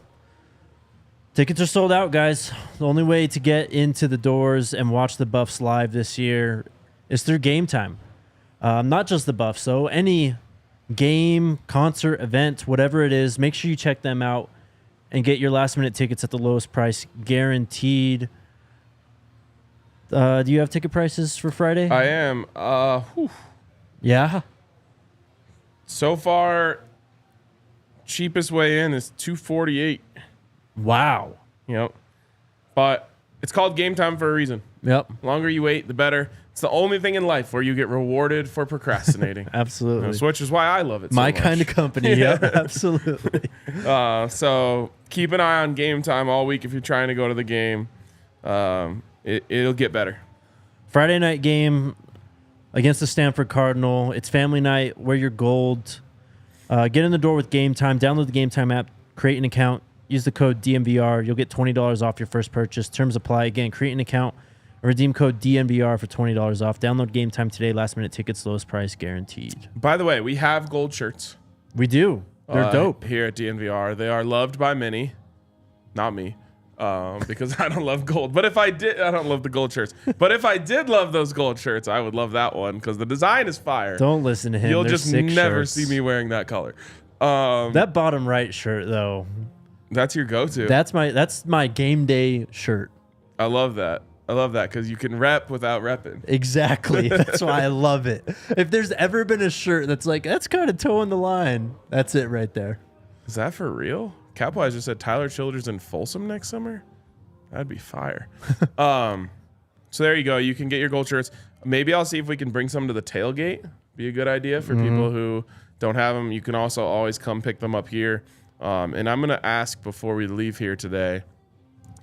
Tickets are sold out, guys. The only way to get into the doors and watch the Buffs live this year is through Game Time. Not just the Buffs, though. Any game, concert, event, whatever it is, make sure you check them out and get your last-minute tickets at the lowest price, guaranteed. Do you have ticket prices for Friday? I am. Yeah? So far, cheapest way in is $248. Wow. Yep. But it's called Game Time for a reason. Yep. The longer you wait, the better. It's the only thing in life where you get rewarded for procrastinating. Absolutely. Which is why I love it so My much. kind of company. Yeah, absolutely. So keep an eye on Game Time all week if you're trying to go to the game. It'll get better. Friday night game against the Stanford Cardinal. It's family night. Wear your gold. Get in the door with Game Time. Download the Game Time app. Create an account. Use the code DNVR. You'll get $20 off your first purchase. Terms apply. Again, create an account. Redeem code DNVR for $20 off. Download Game Time today. Last minute tickets, lowest price guaranteed. By the way, we have gold shirts. We do. They're dope. Here at DNVR. They are loved by many. Not me. Because I don't love gold. But if I did, I don't love the gold shirts. But if I did love those gold shirts, I would love that one because the design is fire. Don't listen to him. You'll They're just sick never shirts. see me wearing that color. That bottom right shirt, though, That's your go-to. that's my game day shirt. I love that. I love that because you can rep without repping. Exactly. That's why I love it. If there's ever been a shirt that's like, that's kind of toeing the line, that's it right there. Is that for real? Capwise just said Tyler Childers in Folsom next summer. That'd be fire. So there you go. You can get your gold shirts. Maybe I'll see if we can bring some to the tailgate. Be a good idea for people who don't have them. You can also always come pick them up here. And I'm going to ask before we leave here today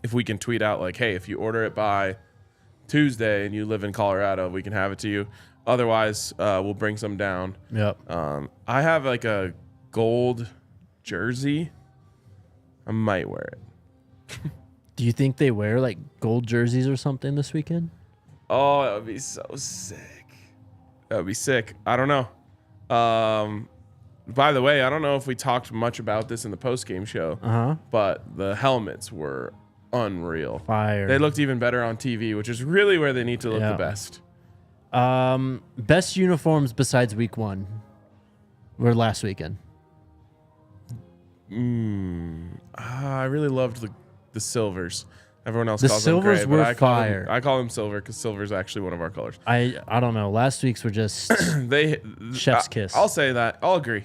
if we can tweet out like, hey, if you order it by Tuesday and you live in Colorado, we can have it to you. Otherwise, we'll bring some down. Yep. I have like a gold jersey. I might wear it. Do you think they wear like gold jerseys or something this weekend? Oh, that would be so sick. That would be sick. I don't know. By the way, I don't know if we talked much about this in the post-game show, but the helmets were unreal. Fire. They looked even better on TV, which is really where they need to look Yeah. the best. Best uniforms besides week one were last weekend. I really loved the silvers. Everyone else The calls them silvers gray, were but fire. I call them silver because silver is actually one of our colors. I don't know. Last week's were just chef's kiss. I'll say that. I'll agree.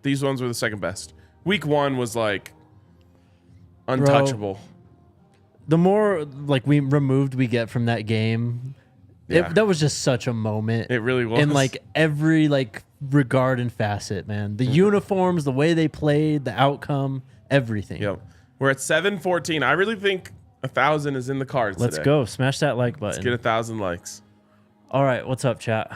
These ones were the second best. Week one was like untouchable. The more like we get from that game, Yeah. that was just such a moment. It really was. In like every like regard and facet, man. The uniforms, the way they played, the outcome, everything. Yep. We're at 714. I really think 1,000 is in the cards Let's today. go. Smash that like button. Let's get 1,000 likes. All right, what's up, chat?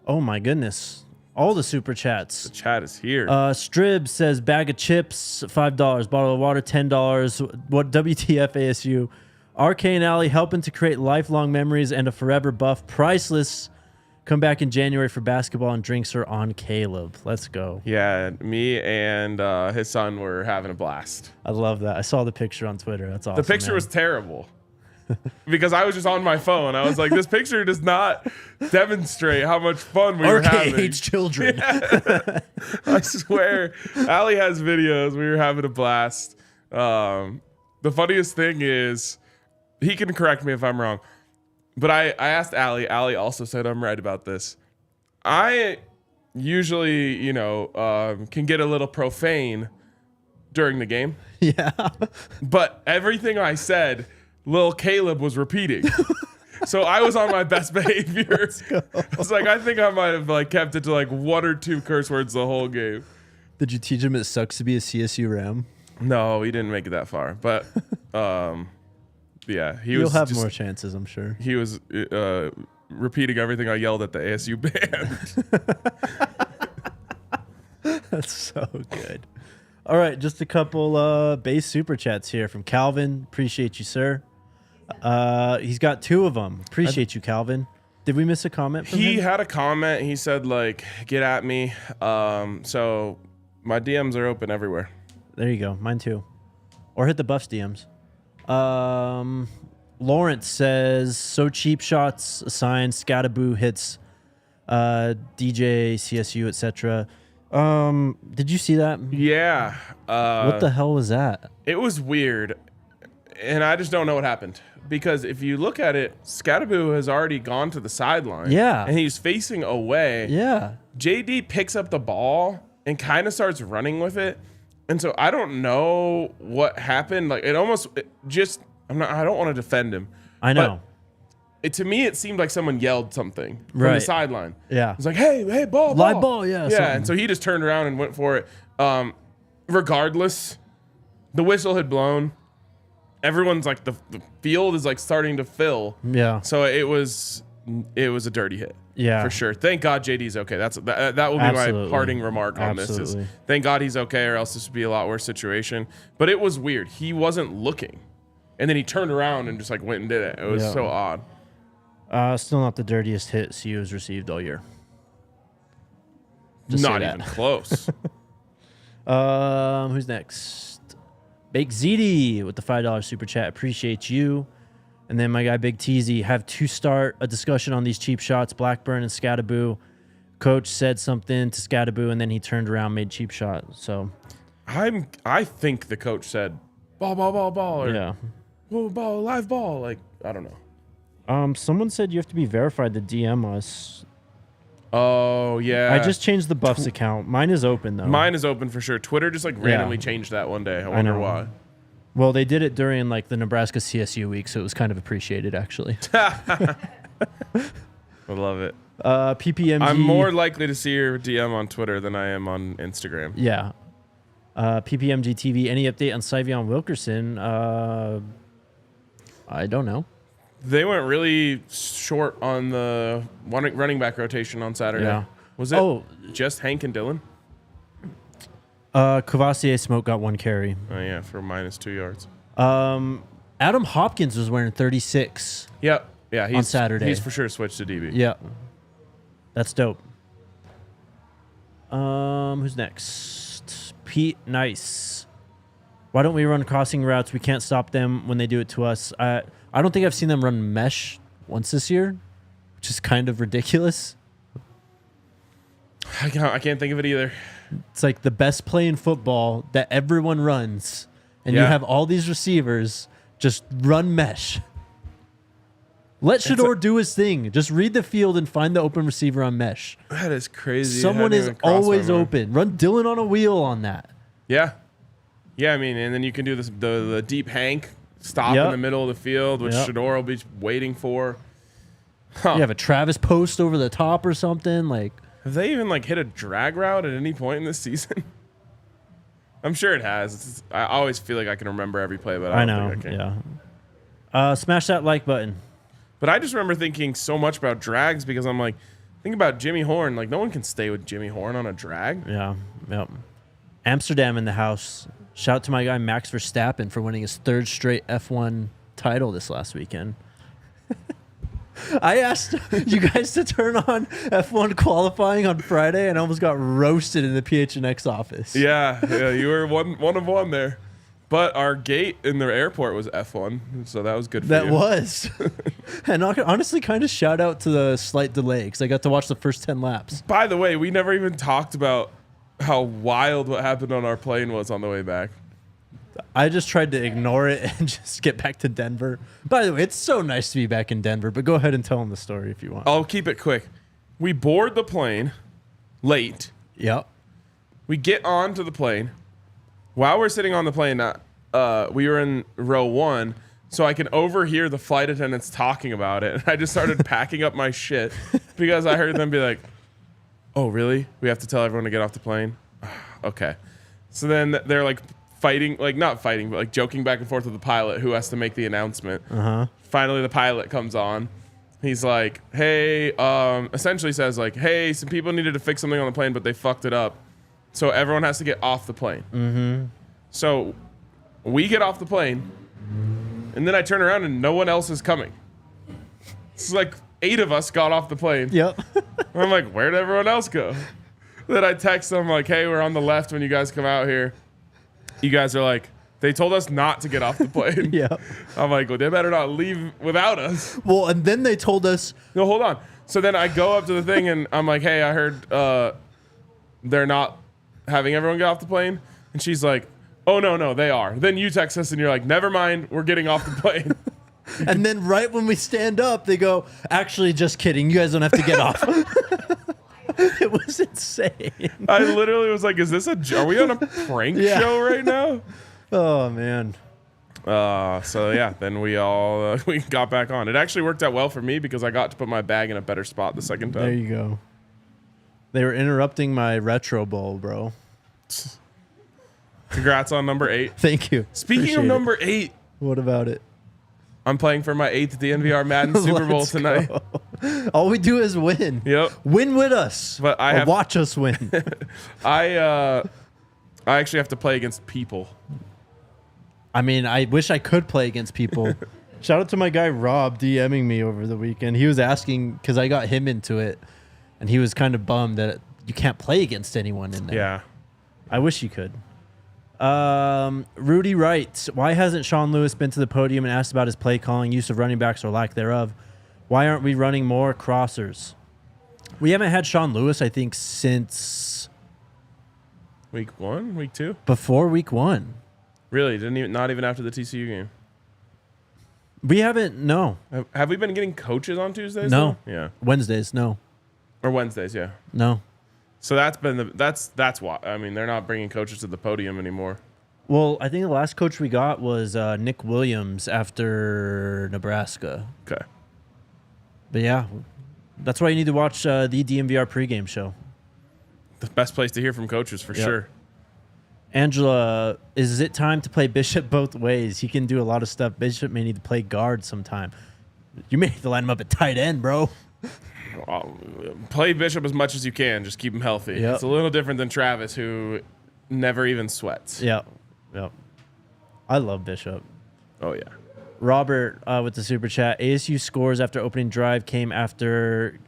Oh my goodness. All the super chats. The chat is here. Strib says bag of chips, $5, bottle of water, $10. What WTF ASU? RK and Alley helping to create lifelong memories and a forever buff. Priceless. Come back in January for basketball and drinks are on Caleb. Let's go. Yeah, me and his son were having a blast. I love that. I saw the picture on Twitter. That's awesome. The picture man. was terrible because I was just on my phone. I was like, this picture does not demonstrate how much fun we were having. RK children. I swear. Allie has videos. We were having a blast. The funniest thing is, he can correct me if I'm wrong, but I asked Allie. Allie also said I'm right about this. I usually, can get a little profane during the game. Yeah. But everything I said, Lil Caleb was repeating. So I was on my best behavior. I was like, I think I might have kept it to one or two curse words the whole game. Did you teach him it sucks to be a CSU Ram? No, we didn't make it that far. But yeah, You'll have more chances, I'm sure. He was repeating everything I yelled at the ASU band. That's so good. All right, just a couple base super chats here from Calvin. Appreciate you, sir. He's got 2 of them. Appreciate you, Calvin. Did we miss a comment from He him? had a comment. He said, like, get at me. So my DMs are open everywhere. There you go. Mine too. Or hit the Buffs DMs. Lawrence says, so cheap shots assigned, Scattaboo hits DJ, CSU, etc. Did you see that? Yeah. What the hell was that? It was weird. And I just don't know what happened. Because if you look at it, Scattaboo has already gone to the sideline. Yeah. And he's facing away. Yeah. JD picks up the ball and kind of starts running with it. And so I don't know what happened. Like, I don't want to defend him. I know. But to me, it seemed like someone yelled something from Right. the sideline. Yeah. It's like, hey, ball. Live ball, yeah. Yeah, something. and so he just turned around and went for it. Regardless, the whistle had blown. Everyone's like, the field is like starting to fill. Yeah. So it was a dirty hit. Yeah. For sure. Thank God JD's okay. That will be Absolutely. my parting remark on this. Is thank God he's okay, or else this would be a lot worse situation. But it was weird. He wasn't looking. And then he turned around and just like went and did it. It was so odd. Still not the dirtiest hit CU has received all year. Not even close. Who's next? Bake ZD with the $5 super chat. Appreciate you. And then my guy Big Teasy have to start a discussion on these cheap shots, Blackburn and Scattaboo. Coach said something to Scattaboo, and then he turned around, made cheap shot. So I think the coach said ball, or yeah, whoa, ball, live ball. Like, I don't know. Someone said you have to be verified to DM us. Oh yeah. I just changed the Buffs account. Mine is open though. Mine is open for sure. Twitter just like randomly changed that one day. I wonder why. Well, they did it during like the Nebraska CSU week, so it was kind of appreciated actually. I love it. PPMG. I'm more likely to see your DM on Twitter than I am on Instagram. Yeah. PPMG TV. Any update on Syvion Wilkerson? I don't know. They went really short on the running back rotation on Saturday. Yeah. Was it just Hank and Dylan? Cavassier Smoke got 1 carry. Oh, yeah, for -2 yards. Adam Hopkins was wearing 36. Yep. Yeah, he's on Saturday. He's for sure switched to DB. Yeah. That's dope. Who's next? Pete Nice. Why don't we run crossing routes? We can't stop them when they do it to us. I don't think I've seen them run mesh once this year, which is kind of ridiculous. I can't think of it either. It's like the best play in football that everyone runs, and you have all these receivers just run mesh. Let Shador do his thing. Just read the field and find the open receiver on mesh. That is crazy. Someone is always open. Run Dylan on a wheel on that. Yeah. Yeah, I mean, and then you can do this the deep Hank stop in the middle of the field, which Shador will be waiting for. Huh. You have a Travis post over the top or something. Like, have they even like hit a drag route at any point in this season? I'm sure it has. I always feel like I can remember every play, but I don't think I can. Yeah. Smash that like button. But I just remember thinking so much about drags because I'm like, think about Jimmy Horn. Like, no one can stay with Jimmy Horn on a drag. Yeah. Yep. Amsterdam in the house. Shout out to my guy Max Verstappen for winning his 3rd straight F1 title this last weekend. I asked you guys to turn on F1 qualifying on Friday and almost got roasted in the PHNX office. Yeah, you were one of one there. But our gate in the airport was F1, so that was good for you. That was. And honestly, kind of shout out to the slight delay because I got to watch the first 10 laps. By the way, we never even talked about how wild what happened on our plane was on the way back. I just tried to ignore it and just get back to Denver. By the way, it's so nice to be back in Denver, but go ahead and tell them the story if you want. I'll keep it quick. We board the plane late. Yep. We get onto the plane. While we're sitting on the plane, we were in row 1, so I can overhear the flight attendants talking about it. And I just started packing up my shit because I heard them be like, "Oh, really? We have to tell everyone to get off the plane?" Okay. So then they're like fighting, like not fighting, but like joking back and forth with the pilot who has to make the announcement. Finally, the pilot comes on. He's like, "Hey," essentially says like, "Hey, some people needed to fix something on the plane, but they fucked it up. So everyone has to get off the plane. Mm-hmm. So we get off the plane, and then I turn around and no one else is coming. It's like 8 of us got off the plane. Yep. I'm like, where'd everyone else go? Then I text them like, hey, we're on the left when you guys come out here. You guys are like, they told us not to get off the plane. Yeah. I'm like, well, they better not leave without us. Well, and then they told us. No, hold on. So then I go up to the thing and I'm like, hey, I heard they're not having everyone get off the plane. And she's like, oh, no, they are. Then you text us and you're like, never mind, we're getting off the plane. And then right when we stand up, they go, actually, just kidding. You guys don't have to get off. It was insane. I literally was like, is this are we on a prank show right now? Oh, man. So yeah, then we all we got back on. It actually worked out well for me because I got to put my bag in a better spot the second time. There you go. They were interrupting my retro bowl, bro. Congrats on number 8. Thank you. Speaking Appreciate of it. number 8, What about it? I'm playing for my 8th DNVR Madden Super Bowl Let's tonight. go. All we do is win. Yep. Win with us. But I Or have- watch us win. I actually have to play against people. I mean, I wish I could play against people. Shout out to my guy Rob DMing me over the weekend. He was asking because I got him into it, and he was kind of bummed that you can't play against anyone in there. Yeah. I wish you could. Rudy writes, why hasn't Sean Lewis been to the podium and asked about his play calling, use of running backs, or lack thereof? Why aren't we running more crossers? We haven't had Sean Lewis, I think, since Week 1, week 2. before week 1. Really? Not even after the TCU game. We haven't, no. Have we been getting coaches on Tuesdays? No. though? Yeah. Wednesdays, no. Or Wednesdays, yeah. No. So that's been that's why. I mean, they're not bringing coaches to the podium anymore. Well, I think the last coach we got was Nick Williams after Nebraska. Okay. But yeah, that's why you need to watch the DNVR pregame show. The best place to hear from coaches for Yep. sure. Angela, is it time to play Bishop both ways? He can do a lot of stuff. Bishop may need to play guard sometime. You may have to line him up at tight end, bro. Play Bishop as much as you can. Just keep him healthy. Yep. It's a little different than Travis, who never even sweats. Yep. I love Bishop. Oh, yeah. Robert with the super chat. ASU scores after opening drive came after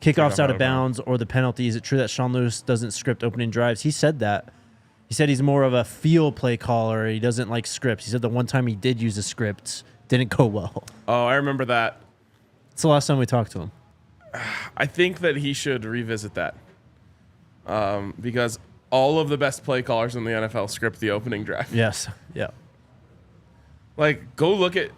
kickoffs out of bounds or the penalty. Is it true that Sean Lewis doesn't script opening drives? He said that. He said he's more of a field play caller. He doesn't like scripts. He said the one time he did use a script, didn't go well. Oh, I remember that. It's the last time we talked to him. I think that he should revisit that. Because all of the best play callers in the NFL script the opening drive. Yes. Yeah. Like, go look at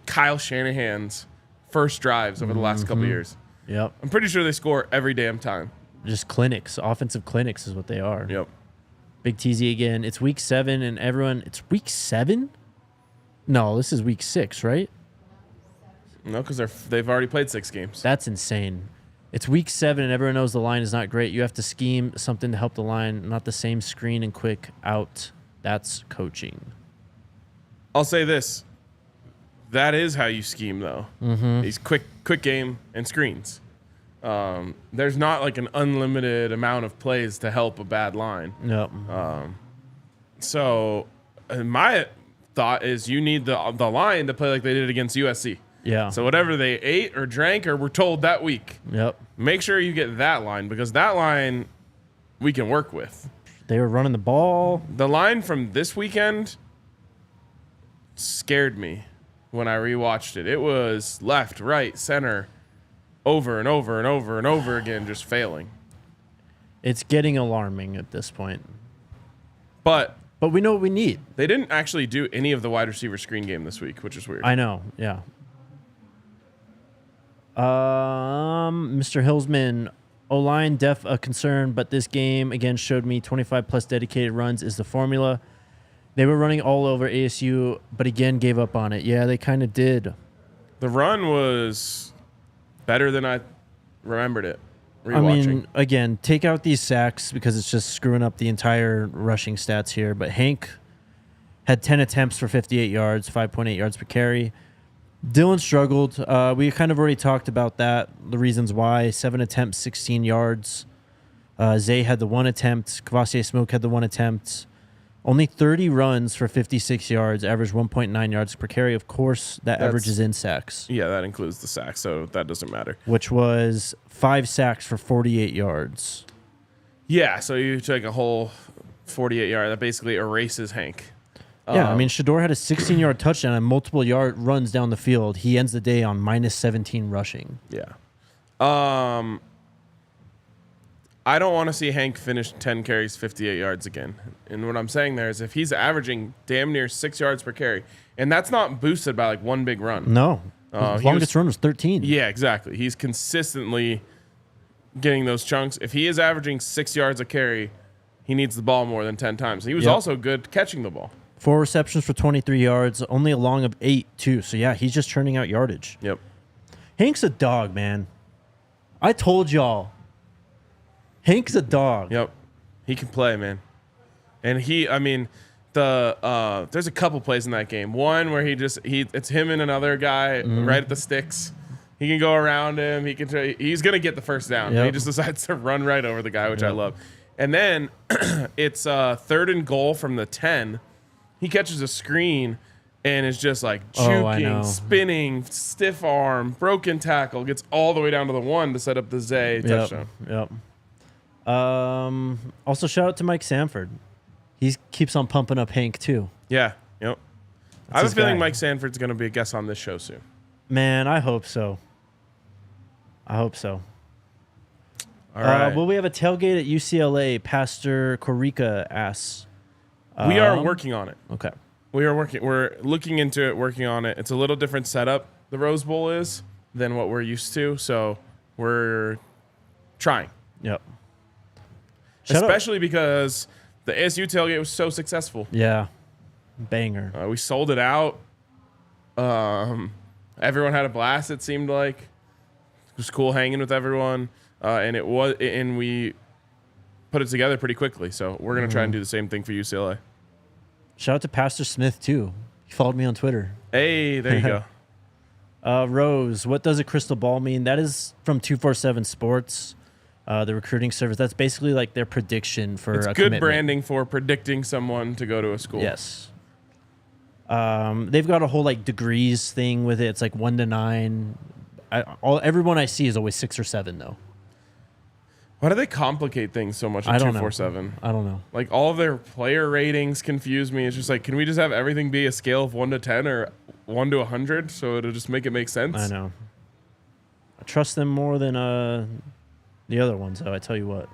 Kyle Shanahan's first drives over the last couple years. Yep. I'm pretty sure they score every damn time. Just clinics. Offensive clinics is what they are. Yep. Big TZ again. It's week 7 and everyone. It's week 7? No, this is week 6, right? No, because they've already played 6 games. That's insane. It's week 7 and everyone knows the line is not great. You have to scheme something to help the line, not the same screen and quick out. That's coaching. I'll say this. That is how you scheme, though. Mm-hmm. These quick game and screens. There's not like an unlimited amount of plays to help a bad line. Yep. So my thought is you need the line to play like they did against USC. Yeah. So whatever they ate or drank or were told that week, Yep. make sure you get that line because that line we can work with. They were running the ball. The line from this weekend scared me when I rewatched it. It was left, right, center, over and over and over and over again, just failing. It's getting alarming at this point. But we know what we need. they didn't actually do any of the wide receiver screen game this week, which is weird. I know. Yeah. Mr. Hillsman, O-line def a concern, but this game again showed me 25 plus dedicated runs is the formula. They were running all over ASU, but again gave up on it. Yeah, they kind of did. The run was better than I remembered it. Rewatching. I mean, again, take out these sacks because it's just screwing up the entire rushing stats here. But Hank had 10 attempts for 58 yards, 5.8 yards per carry. Dylan struggled. We kind of already talked about that, the reasons why. 7 attempts, 16 yards. Zay had the 1 attempt. Kvassier Smoke had the 1 attempt. Only 30 runs for 56 yards, average 1.9 yards per carry. Of course, that averages in sacks. Yeah, that includes the sacks, so that doesn't matter. Which was 5 sacks for 48 yards. Yeah, so you take a whole 48 yard. That basically erases Hank. Yeah, I mean, Shador had a 16-yard touchdown and multiple yard runs down the field. He ends the day on minus 17 rushing. Yeah. I don't want to see Hank finish 10 carries, 58 yards again. And what I'm saying there is if he's averaging damn near 6 yards per carry, and that's not boosted by like one big run. No. His longest run was 13. Yeah, exactly. He's consistently getting those chunks. If he is averaging 6 yards a carry, he needs the ball more than 10 times. He was also good catching the ball. 4 receptions for 23 yards, only a long of 8, too. So, yeah, he's just churning out yardage. Yep. Hank's a dog, man. I told y'all. Hank's a dog. Yep. He can play, man. And there's a couple plays in that game. One where it's him and another guy right at the sticks. He can go around him. He's going to get the first down. Yep. He just decides to run right over the guy, which I love. And then it's 3rd and goal from the 10. He catches a screen and is just like juking, spinning, stiff arm, broken tackle, gets all the way down to the 1 to set up the Zay touchdown. Yep. Also, shout out to Mike Sanford. He keeps on pumping up Hank, too. Yeah. Yep. I have a feeling Mike Sanford's going to be a guest on this show soon. Man, I hope so. All right. Will we have a tailgate at UCLA? Pastor Corica asks. We are working on it. Okay. We're looking into it, working on it. It's a little different setup, the Rose Bowl is, than what we're used to. So we're trying. Yep. Especially because the ASU tailgate was so successful. Yeah. Banger. We sold it out. Everyone had a blast, it seemed like. It was cool hanging with everyone. And we put it together pretty quickly. So we're going to try and do the same thing for UCLA. Shout out to Pastor Smith, too. He followed me on Twitter. Hey, there you go. Rose, what does a crystal ball mean? That is from 247 Sports, the recruiting service. That's basically like their prediction for it's a good commitment. Branding for predicting someone to go to a school. Yes. They've got a whole like degrees thing with it. It's like 1 to 9. Everyone I see is always 6 or 7, though. Why do they complicate things so much in 247? I don't know. Like, all of their player ratings confuse me. It's just like, can we just have everything be a scale of 1 to 10 or 1 to 100 so it'll just make it make sense? I know. I trust them more than the other ones, though, I tell you what.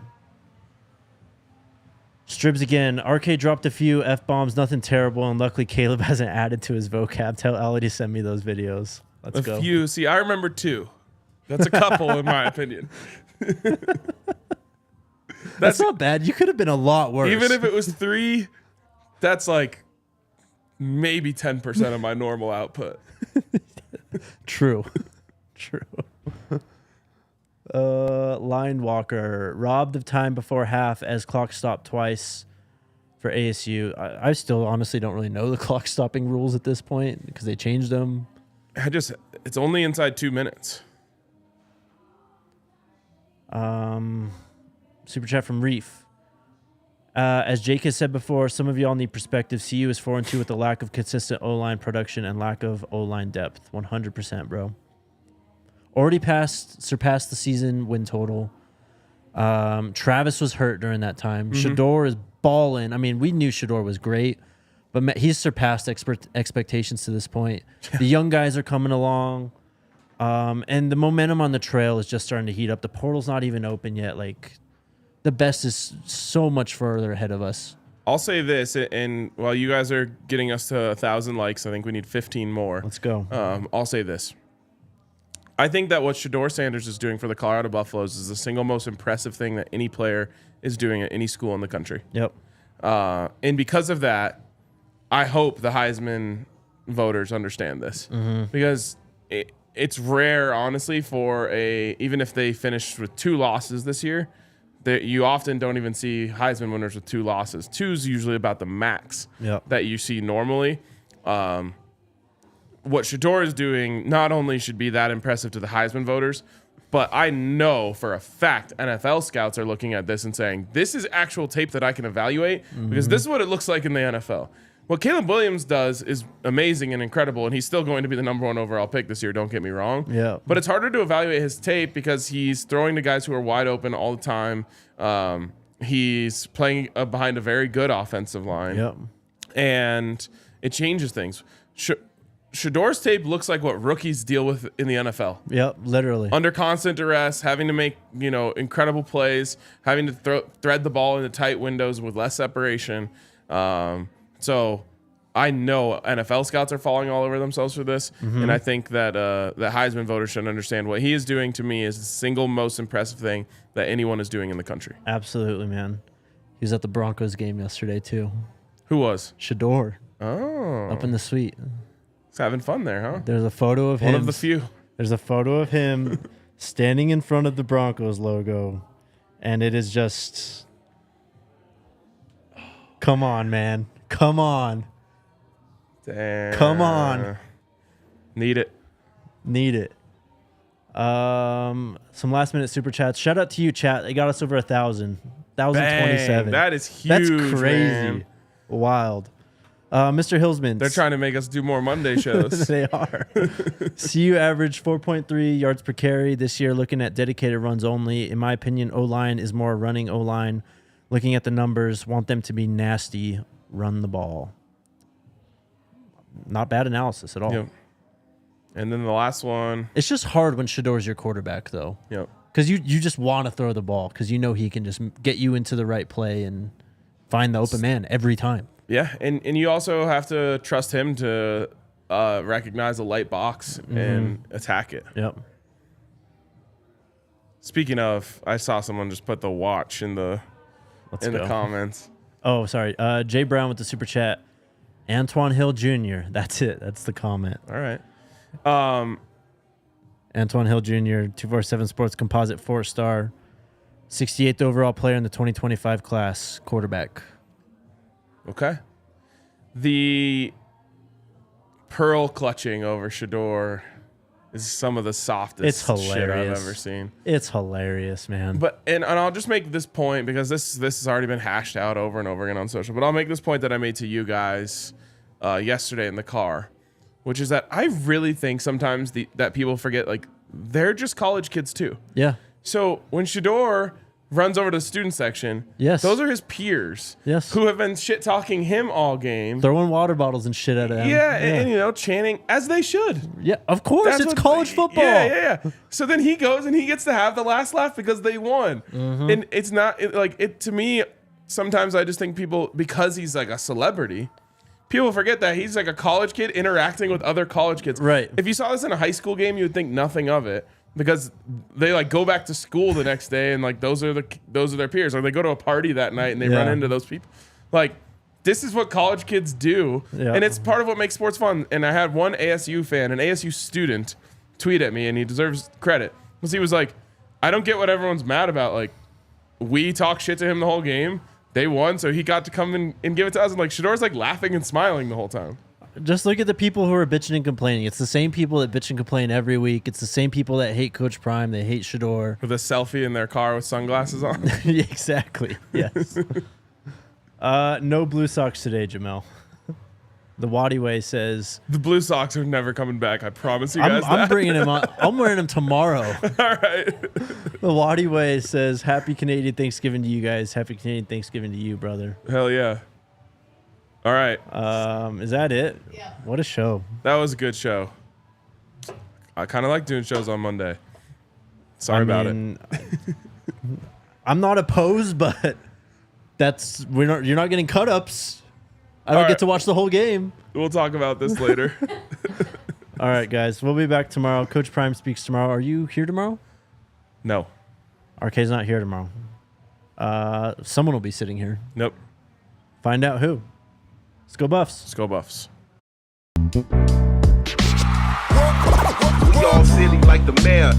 Stribs again. RK dropped a few F-bombs, nothing terrible, and luckily Caleb hasn't added to his vocab. Tell Ali to send me those videos. Let's go. A few. See, I remember 2. That's a couple, in my opinion. That's not bad. You could have been a lot worse. Even if it was 3, that's like maybe 10% of my normal output. True. Line Walker robbed of time before half as clock stopped twice for ASU. I still honestly don't really know the clock stopping rules at this point because they changed them. It's only inside 2 minutes. Super chat from Reef. As Jake has said before, some of y'all need perspective. CU is 4-2 with the lack of consistent O-line production and lack of O-line depth. 100%, bro. Already surpassed the season win total. Travis was hurt during that time. Shador is balling. I mean, we knew Shador was great, but he's surpassed expectations to this point. The young guys are coming along. And the momentum on the trail is just starting to heat up. The portal's not even open yet. Like, the best is so much further ahead of us. I'll say this, and while you guys are getting us to 1,000 likes, I think we need 15 more. Let's go. I'll say this. I think that what Shador Sanders is doing for the Colorado Buffaloes is the single most impressive thing that any player is doing at any school in the country. Yep. And because of that, I hope the Heisman voters understand this. Because it's rare, honestly, for even if they finish with 2 losses this year, you often don't even see Heisman winners with 2 losses. 2 is usually about the max that you see normally. What Shador is doing not only should be that impressive to the Heisman voters, But I know for a fact NFL scouts are looking at this and saying, this is actual tape that I can evaluate because this is what it looks like in the NFL. What Caleb Williams does is amazing and incredible, and he's still going to be the number 1 overall pick this year, don't get me wrong. Yeah. But it's harder to evaluate his tape because he's throwing to guys who are wide open all the time. He's playing behind a very good offensive line. Yep. And it changes things. Shador's tape looks like what rookies deal with in the NFL. Yep, literally. Under constant duress, having to make, incredible plays, having to thread the ball into tight windows with less separation. So I know NFL scouts are falling all over themselves for this, and I think that the Heisman voters should understand what he is doing to me is the single most impressive thing that anyone is doing in the country. Absolutely, man. He was at the Broncos game yesterday, too. Who was? Shador. Oh. Up in the suite. He's having fun there, huh? There's a photo of him. One of the few. There's a photo of him standing in front of the Broncos logo, and it is just... Come on, man. Come on. Damn. Come on. Need it. Need it. Some last minute super chats. Shout out to you, chat. They got us over 1,000. 1,027. That is huge. That's crazy. Man. Wild. Mr. Hillsman. They're trying to make us do more Monday shows. They are. CU averaged 4.3 yards per carry this year, looking at dedicated runs only. In my opinion, O-line is more running O-line. Looking at the numbers, want them to be nasty, run the ball. Not bad analysis at all. Yep. And then the last one. It's just hard when Shador's your quarterback, though. Yep. Because you just want to throw the ball because you know he can just get you into the right play and find the open man every time. Yeah, and you also have to trust him to recognize a light box and attack it. Yep. Speaking of, I saw someone just put the watch in the the comments. Oh, sorry. Jay Brown with the super chat. Antoine Hill Jr. That's it. That's the comment. All right. Antoine Hill Jr., 247 Sports Composite 4-star, 68th overall player in the 2025 class, quarterback. Okay. The pearl clutching over Shador is some of the softest shit I've ever seen. It's hilarious, man. But and I'll just make this point because this has already been hashed out over and over again on social. But I'll make this point that I made to you guys yesterday in the car, which is that I really think sometimes that people forget, like, they're just college kids too. Yeah. So when Shador runs over to the student section, yes, those are his peers, yes, who have been shit talking him all game, throwing water bottles and shit at him. Yeah, and chanting as they should. Yeah, of course, it's college football. Yeah. So then he goes and he gets to have the last laugh because they won. And it's not to me. Sometimes I just think people, because he's like a celebrity, people forget that he's like a college kid interacting with other college kids. Right. If you saw this in a high school game, you would think nothing of it. Because they like go back to school the next day and like those are their peers, or they go to a party that night and they run into those people. Like, this is what college kids do, and it's part of what makes sports fun. And I had one ASU fan, an ASU student, tweet at me, and he deserves credit because he was like, "I don't get what everyone's mad about. Like, we talk shit to him the whole game. They won, so he got to come in and give it to us." And like Shador's like laughing and smiling the whole time. Just look at the people who are bitching and complaining. It's the same people that bitch and complain every week. It's the same people that hate Coach Prime. They hate Shador. With a selfie in their car with sunglasses on. Exactly. Yes. No Blue Sox today, Jamel. The Waddy Way says the Blue Sox are never coming back. I promise you guys. I'm bringing him on. I'm wearing him tomorrow. All right. The Waddy Way says, "Happy Canadian Thanksgiving to you guys. Happy Canadian Thanksgiving to you, brother." Hell yeah. All right. Is that it? Yeah. What a show. That was a good show. I kind of like doing shows on Monday. Sorry about it. I'm not opposed, but you're not getting cut-ups. I don't get to watch the whole game. We'll talk about this later. All right, guys. We'll be back tomorrow. Coach Prime speaks tomorrow. Are you here tomorrow? No. RK's not here tomorrow. Someone will be sitting here. Nope. Find out who. Let's go Buffs. Let's go Buffs. We all silly like the mayor.